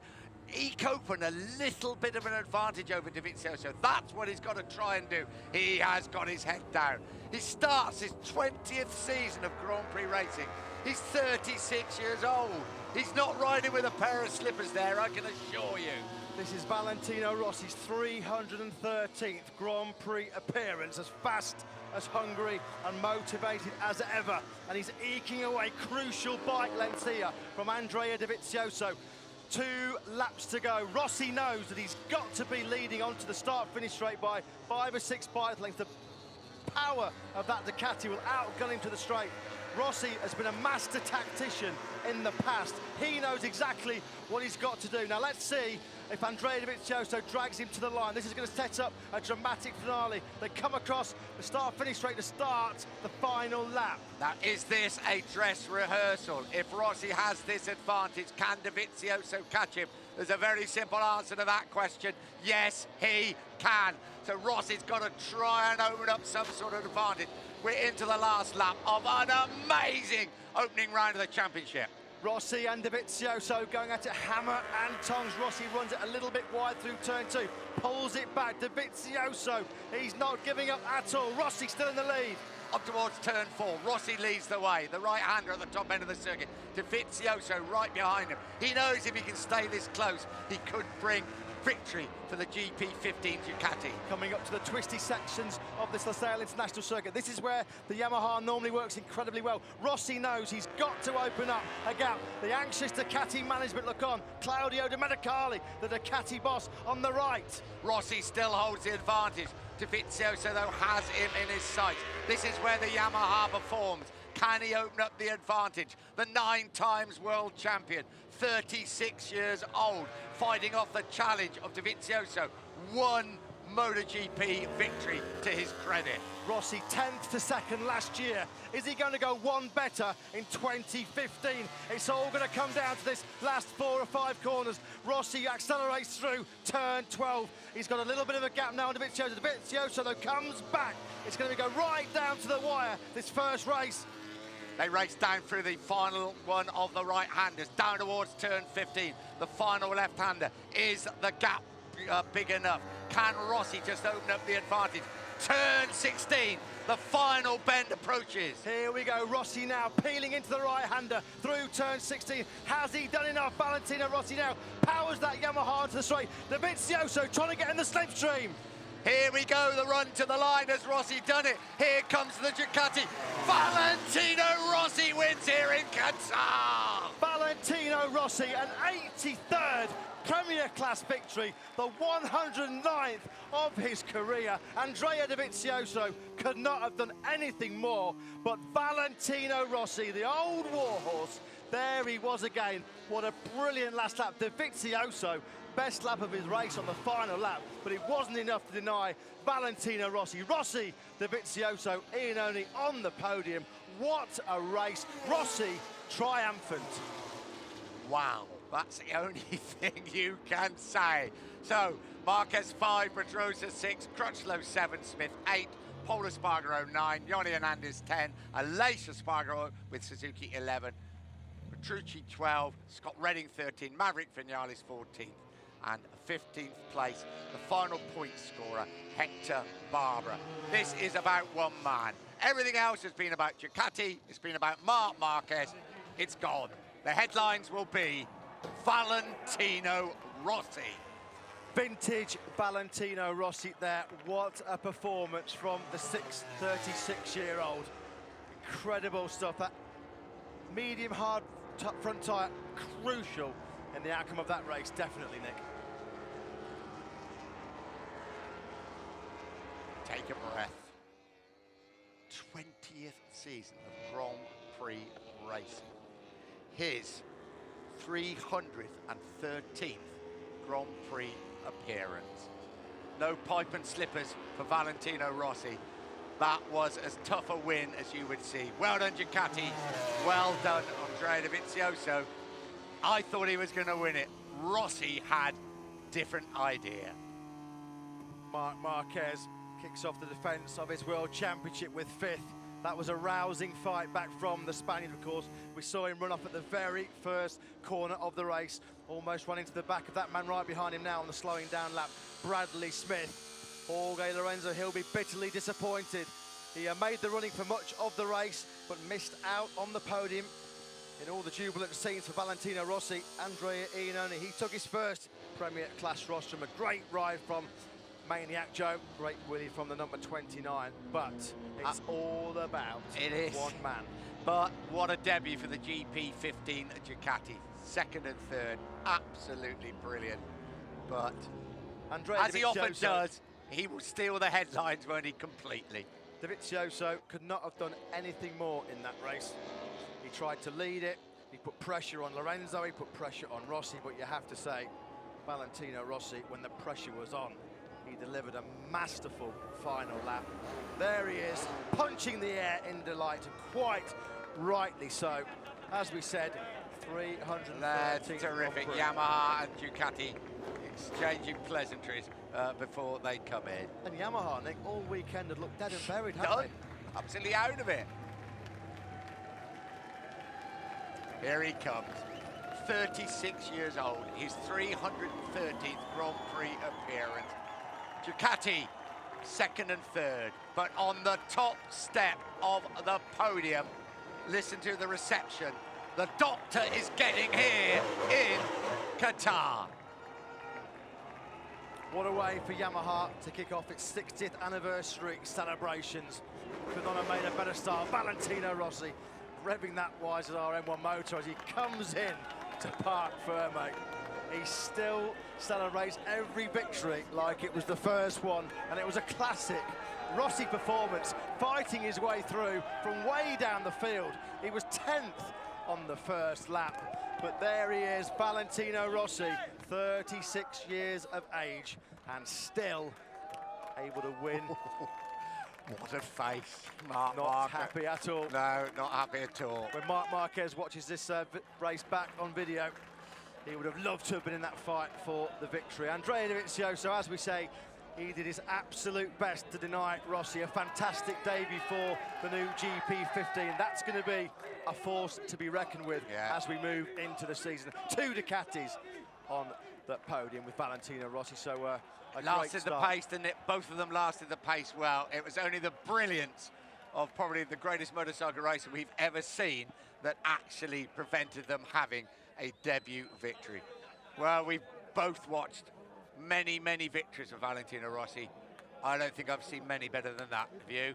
S1: eke open a little bit of an advantage over Dovizioso? That's what he's got to try and do. He has got his head down. He starts his 20th season of Grand Prix racing. He's 36 years old. He's not riding with a pair of slippers there, I can assure you.
S2: This is Valentino Rossi's 313th Grand Prix appearance, as fast, as hungry and motivated as ever. And he's eking away crucial bike lengths here from Andrea Dovizioso. 2 laps to go. Rossi knows that he's got to be leading onto the start-finish straight by 5 or 6 bike lengths. The power of that Ducati will outgun him to the straight. Rossi has been a master tactician in the past. He knows exactly what he's got to do. Now let's see if Andrea Dovizioso drags him to the line. This is going to set up a dramatic finale. They come across the start-finish straight to start the final lap.
S1: Now, is this a dress rehearsal? If Rossi has this advantage, can Dovizioso catch him? There's a very simple answer to that question. Yes, he can. So Rossi's got to try and open up some sort of advantage. We're into the last lap of an amazing opening round of the championship.
S2: Rossi and Dovizioso going at it hammer and tongs. Rossi runs it a little bit wide through turn 2, pulls it back. Dovizioso, he's not giving up at all. Rossi still in the lead.
S1: Up towards turn 4, Rossi leads the way. The right-hander at the top end of the circuit. Dovizioso right behind him. He knows if he can stay this close, he could bring victory for the GP15 Ducati.
S2: Coming up to the twisty sections of this Losail International Circuit. This is where the Yamaha normally works incredibly well. Rossi knows he's got to open up a gap. The anxious Ducati management look on. Claudio Domenicali, the Ducati boss, on the right.
S1: Rossi still holds the advantage. Dovizioso, though, has him in his sights. This is where the Yamaha performs. Can he open up the advantage? The 9 times world champion, 36 years old, fighting off the challenge of Dovizioso. 1 MotoGP victory to his credit.
S2: Rossi 10th to 2nd last year. Is he going to go 1 better in 2015? It's all going to come down to this last 4 or 5 corners. Rossi accelerates through turn 12. He's got a little bit of a gap now on Dovizioso. Dovizioso, though, comes back. It's going to go right down to the wire, this first race.
S1: They race down through the final one of the right-handers, down towards turn 15. The final left-hander. Is the gap big enough? Can Rossi just open up the advantage? Turn 16, the final bend approaches.
S2: Here we go, Rossi now peeling into the right-hander through turn 16. Has he done enough? Valentino Rossi now powers that Yamaha into the straight. Dovizioso trying to get in the slipstream.
S1: Here we go, the run to the line. Has Rossi done it? Here comes the Ducati. Valentino Rossi wins here in Qatar.
S2: Valentino Rossi, an 83rd Premier Class victory, the 109th of his career. Andrea Dovizioso could not have done anything more, but Valentino Rossi, the old warhorse, There he was again. What a brilliant last lap. Dovisioso, best lap of his race on the final lap, but it wasn't enough to deny Valentino Rossi. Rossi, Dovisioso, Iannone on the podium. What a race. Rossi triumphant.
S1: Wow, that's the only thing you can say. So, Marquez 5, Pedrosa 6, Crutchlow 7, Smith 8, Pol Espargaro 9, Yoni Hernandez 10, Aleix Espargaro with Suzuki 11, Petrucci 12, Scott Redding 13, Maverick Vinales 14th, and 15th place, the final point scorer, Hector Barbera. This is about one man. Everything else has been about Ducati, it's been about Marc Marquez, it's gone. The headlines will be Valentino Rossi.
S2: Vintage Valentino Rossi there. What a performance from the 36-year-old. Incredible stuff. That medium hard front tyre, crucial in the outcome of that race, definitely, Nick.
S1: Take a breath. 20th season of Grand Prix racing. His 313th Grand Prix appearance. No pipe and slippers for Valentino Rossi. That was as tough a win as you would see. Well done, Ducati. Well done, Andrea Dovizioso. I thought he was going to win it. Rossi had different idea.
S2: Marc Marquez kicks off the defence of his World Championship with 5th. That was a rousing fight back from the Spaniard, of course. We saw him run off at the very first corner of the race, almost running to the back of that man right behind him now on the slowing down lap, Bradley Smith. Jorge Lorenzo, he'll be bitterly disappointed. He made the running for much of the race, but missed out on the podium. In all the jubilant scenes for Valentino Rossi, Andrea Iannone, he took his first Premier Class rostrum. A great ride from Maniac Joe, great Willie from the number 29, but it's all about one man.
S1: But what a debut for the GP15 Ducati. 2nd and 3rd, absolutely brilliant. But
S2: Andrea
S1: as he often does, he will steal the headlines, won't he, completely.
S2: Dovizioso could not have done anything more in that race. He tried to lead it, he put pressure on Lorenzo, he put pressure on Rossi, but you have to say, Valentino Rossi, when the pressure was on, he delivered a masterful final lap. There he is, punching the air in delight, and quite rightly so. As we said, 313.
S1: That's terrific. Yamaha and Ducati exchanging pleasantries before they come in.
S2: And Yamaha, Nick, all weekend had looked dead and buried, haven't they?
S1: Absolutely out of it. Here he comes. 36 years old, his 313th Grand Prix appearance. Ducati, 2nd and 3rd, but on the top step of the podium, listen to the reception. The doctor is getting here in Qatar.
S2: What a way for Yamaha to kick off its 60th anniversary celebrations. Could not have made a better start. Valentino Rossi revving that YZR M1 motor as he comes in to Parc Ferme. He still celebrates every victory like it was the first one, and it was a classic Rossi performance, fighting his way through from way down the field. He was 10th on the first lap, but there he is, Valentino Rossi, 36 years of age, and still able to win.
S1: What a face, Marc
S2: Not
S1: Marquez.
S2: happy at all.
S1: No, not happy at all.
S2: When Marc Marquez watches this race back on video, he would have loved to have been in that fight for the victory. Andrea Dovizioso, as we say, he did his absolute best to deny Rossi. A fantastic debut for the new GP15. That's going to be a force to be reckoned with as we move into the season. 2 Ducatis on the podium with Valentino Rossi. So
S1: lasted the pace, didn't it? Both of them lasted the pace well. It was only the brilliance of probably the greatest motorcycle racer we've ever seen that actually prevented them having a debut victory. Well, we've both watched many, many victories of Valentino Rossi. I don't think I've seen many better than that. Have you?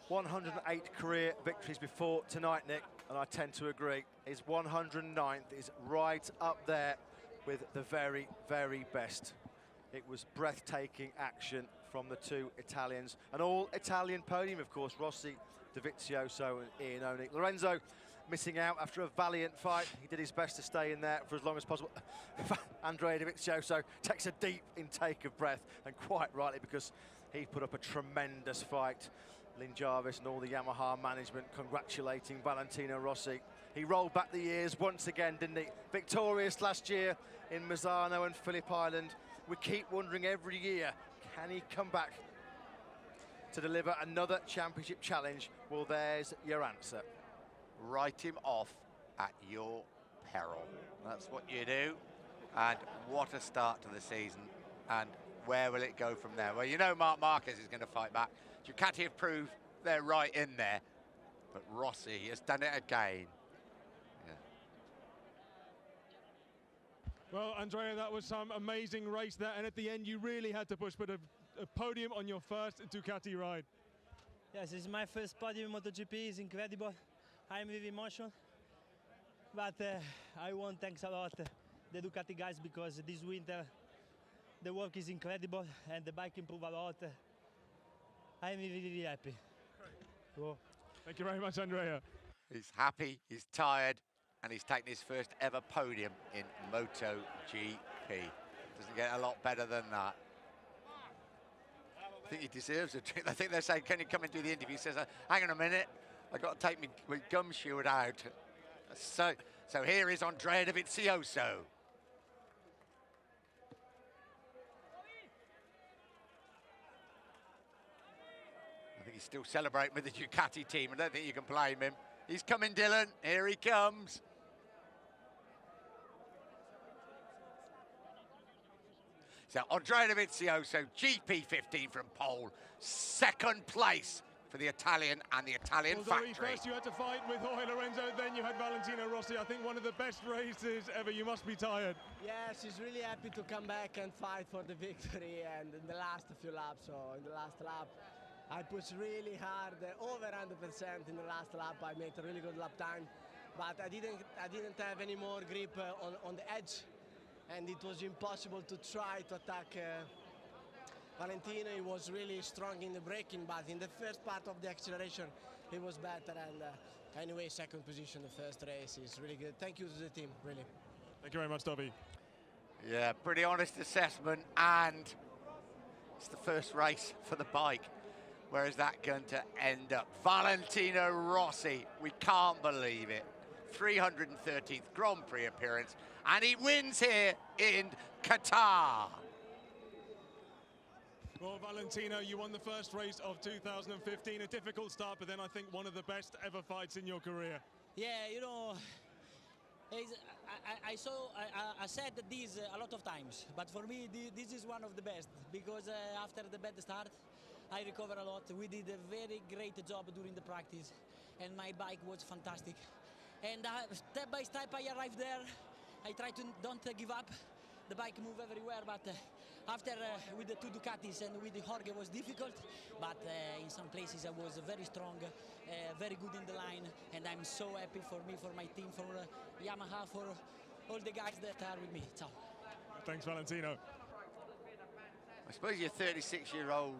S2: 108 career victories before tonight, Nick, and I tend to agree. His 109th is right up there with the very, very best. It was breathtaking action from the 2 Italians. An all-Italian podium, of course, Rossi, Dovizioso and Iannone. Lorenzo, missing out after a valiant fight. He did his best to stay in there for as long as possible. Andrea Dovisioso takes a deep intake of breath, and quite rightly, because he put up a tremendous fight. Lynn Jarvis and all the Yamaha management congratulating Valentino Rossi. He rolled back the years once again, didn't he? Victorious last year in Mazzano and Phillip Island. We keep wondering every year, can he come back to deliver another championship challenge? Well, there's your answer.
S1: Write him off at your peril. That's what you do. And what a start to the season. And where will it go from there? Well, you know Marc Marquez is going to fight back. Ducati have proved they're right in there. But Rossi has done it again. Yeah.
S3: Well, Andrea, that was some amazing race there. And at the end, you really had to push, but a podium on your first Ducati ride.
S4: Yes, it's my first podium in MotoGP. It's incredible. I'm with emotion. But I want to thank a lot the Ducati guys, because this winter the work is incredible and the bike improved a lot. I'm really happy. Cool.
S3: Thank you very much, Andrea.
S1: He's happy, he's tired, and he's taken his first ever podium in MotoGP. Doesn't get a lot better than that. I think he deserves a drink. I think they're saying, can you come and do the interview? He says, hang on a minute, I've got to take my gum shield out. So here is Andrea Dovisioso. I think he's still celebrating with the Ducati team. I don't think you can blame him. He's coming, Dylan. Here he comes. So Andrea Dovisioso, GP15 from pole, second place for the Italian and the Italian factory.
S3: First you had to fight with Jorge Lorenzo, then you had Valentino Rossi. I think one of the best races ever. You must be tired.
S5: Yes, he's really happy to come back and fight for the victory. And in the last few laps, in the last lap, I pushed really hard, over 100% in the last lap. I made a really good lap time, but I didn't have any more grip on the edge, and it was impossible to try to attack Valentino. He was really strong in the braking, but in the first part of the acceleration, he was better. And anyway, second position the first race is really good. Thank you to the team, really.
S3: Thank you very much, Dovi.
S1: Yeah, pretty honest assessment, and it's the first race for the bike. Where is that going to end up? Valentino Rossi, we can't believe it. 313th Grand Prix appearance, and he wins here in Qatar.
S3: Well, Valentino, you won the first race of 2015. A difficult start, but then I think one of the best ever fights in your career.
S4: Yeah, you know, I said this a lot of times, but for me this is one of the best, because after the bad start I recovered a lot. We did a very great job during the practice, and my bike was fantastic. And step by step I arrived there. I try to don't give up. The bike move everywhere, but after with the two Ducatis and with the Jorge was difficult, but in some places I was very strong, very good in the line, and I'm so happy for me, for my team, for Yamaha, for all the guys that are with me. Ciao.
S3: Thanks, Valentino.
S1: I suppose you're 36-year-old,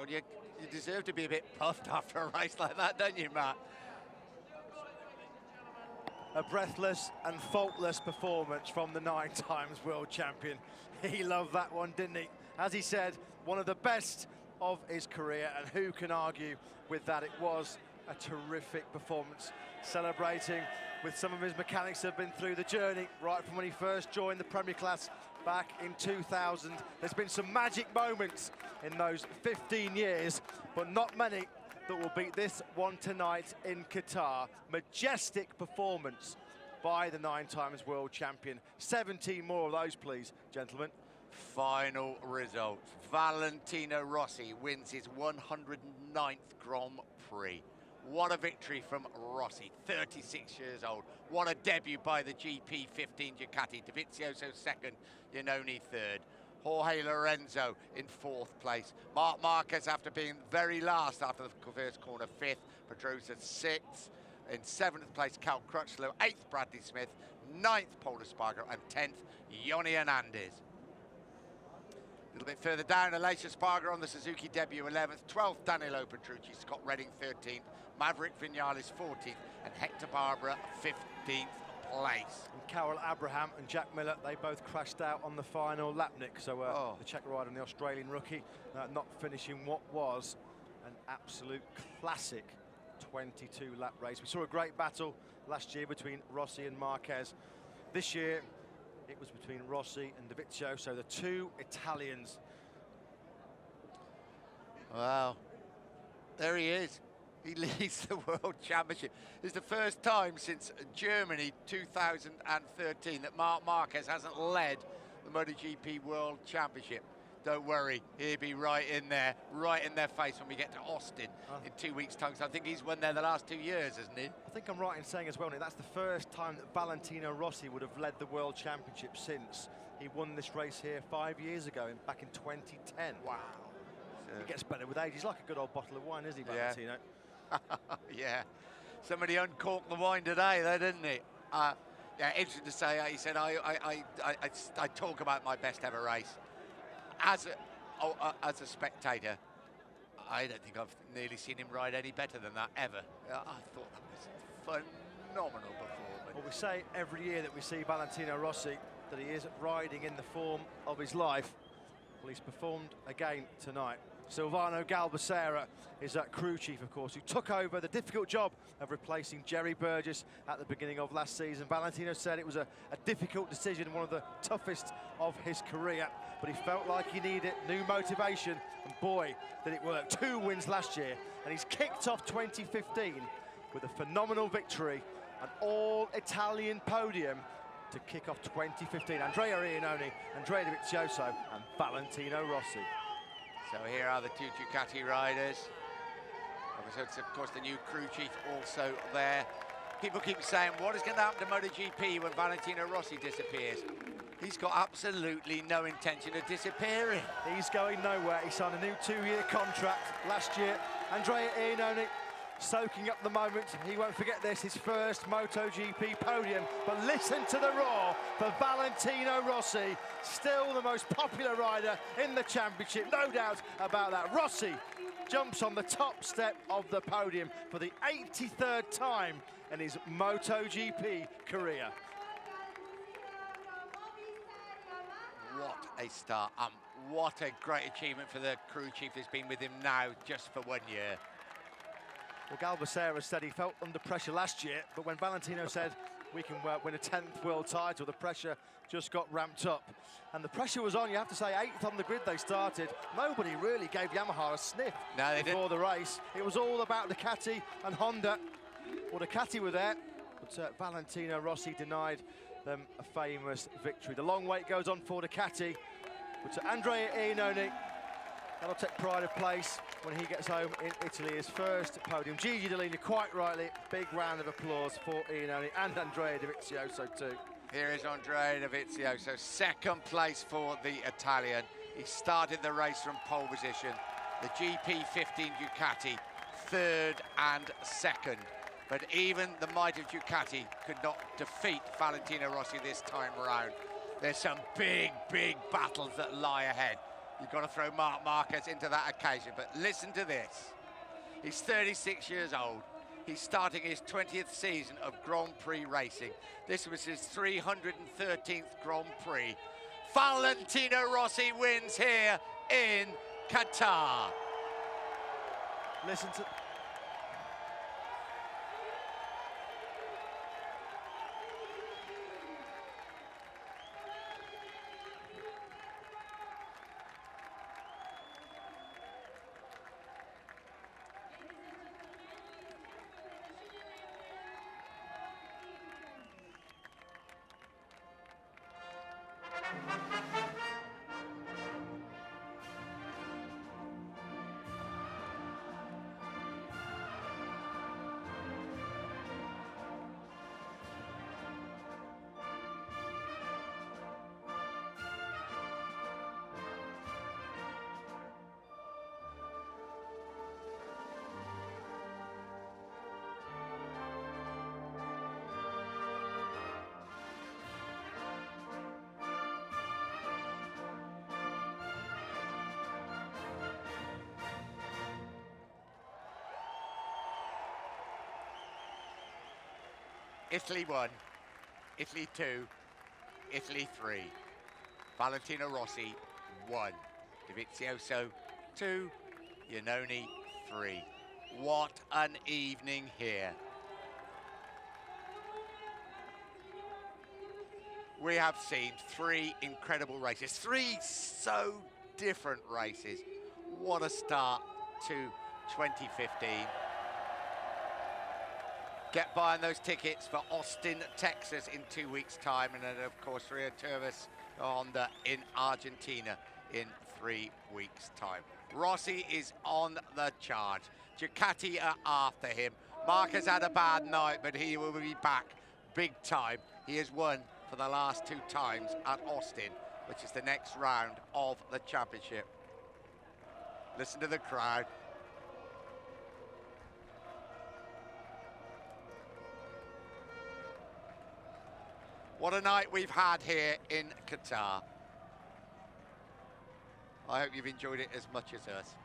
S1: you deserve to be a bit puffed after a race like that, don't you, Matt?
S2: A breathless and faultless performance from the 9-times world champion. He loved that one, didn't he? As he said, one of the best of his career, and who can argue with that? It was a terrific performance, celebrating with some of his mechanics who have been through the journey right from when he first joined the Premier Class back in 2000. There's been some magic moments in those 15 years, but not many that will beat this one tonight in Qatar. Majestic performance by the 9-times world champion. 17 more of those, please, gentlemen.
S1: Final results. Valentino Rossi wins his 109th Grand Prix. What a victory from Rossi, 36 years old. What a debut by the GP15 Ducati. Dovizioso second, Iannone third. Jorge Lorenzo in fourth place. Marc Marquez, after being very last after the first corner, fifth. Pedrosa sixth. In seventh place, Cal Crutchlow. Eighth, Bradley Smith. Ninth, Paul Espargaro. And 10th, Yoni Hernandez. little bit further down, Alicia Sparger on the Suzuki debut 11th, 12th Danilo Petrucci, Scott Redding 13th, Maverick Vinales 14th, and Hector Barbara 15th place.
S2: And Carol Abraham and Jack Miller, they both crashed out on the final lap, Nick. So the Czech rider and the Australian rookie not finishing what was an absolute classic 22-lap race. We saw a great battle last year between Rossi and Marquez. This year, it was between Rossi and Dovisioso, the two Italians.
S1: Wow, there he is. He leads the World Championship. It's the first time since Germany 2013 that Marc Marquez hasn't led the MotoGP World Championship. Don't worry, he'll be right in their face when we get to Austin in 2 weeks' time. So I think he's won there the last 2 years, hasn't he?
S2: I think I'm right in saying as well, Nick, that's the first time that Valentino Rossi would have led the World Championship since he won this race here 5 years ago, back in 2010.
S1: Wow.
S2: He gets better with age. He's like a good old bottle of wine, isn't he, Valentino?
S1: Yeah. Somebody uncorked the wine today, though, didn't he? Yeah, interesting to say. He said, I talk about my best ever race. As a spectator, I don't think I've nearly seen him ride any better than that ever. I thought that was phenomenal performance.
S2: Well, we say every year that we see Valentino Rossi that he is riding in the form of his life. Well, he's performed again tonight. Silvano Galbacera is that crew chief, of course, who took over the difficult job of replacing Jerry Burgess at the beginning of last season. Valentino said it was a difficult decision, one of the toughest of his career, but he felt like he needed new motivation, and boy, did it work. 2 wins last year, and he's kicked off 2015 with a phenomenal victory, an all-Italian podium to kick off 2015. Andrea Iannone, Andrea Dovizioso, and Valentino Rossi.
S1: So here are the two Ducati riders. It's of course the new crew chief also there. People keep saying, what is going to happen to MotoGP when Valentino Rossi disappears? He's got absolutely no intention of disappearing.
S2: He's going nowhere. He signed a new 2-year contract last year. Andrea Iannone soaking up the moment. He won't forget this, his first MotoGP podium. But listen to the roar for Valentino Rossi, still the most popular rider in the championship, no doubt about that. Rossi jumps on the top step of the podium for the 83rd time in his MotoGP career.
S1: What a start. What a great achievement for the crew chief who's been with him now just for 1 year.
S2: Well, Galbacera said he felt under pressure last year, but when Valentino said we can win a 10th world title, the pressure just got ramped up. And the pressure was on, you have to say, 8th on the grid they started. Nobody really gave Yamaha a sniff before the race. It was all about Ducati and Honda. Well, Ducati were there, but Valentino Rossi denied them a famous victory. The long wait goes on for Ducati, but Andrea Iannone, that'll take pride of place when he gets home in Italy, his first podium. Gigi Dall'Igna, quite rightly, big round of applause for Iannone and Andrea Dovizioso too.
S1: Here is Andrea Dovizioso, second place for the Italian. He started the race from pole position. The GP15 Ducati, 3rd and 2nd. But even the might of Ducati could not defeat Valentino Rossi this time around. There's some big, big battles that lie ahead. You've got to throw Marc Marquez into that occasion, but listen to this. He's 36 years old. He's starting his 20th season of Grand Prix racing. This was his 313th Grand Prix. Valentino Rossi wins here in Qatar.
S2: Listen to...
S1: Italy 1, Italy 2, Italy 3. Valentino Rossi 1, Dovizioso 2, Iannone 3. What an evening here. We have seen 3 incredible races, 3 so different races. What a start to 2015. Get buying those tickets for Austin, Texas in 2 weeks' time, and then of course Rio Tervis Honda in Argentina in 3 weeks' time. Rossi is on the charge. Ducati are after him. Mark has had a bad night, but he will be back big time. He has won for the last 2 times at Austin, which is the next round of the championship. Listen to the crowd. What a night we've had here in Qatar. I hope you've enjoyed it as much as us.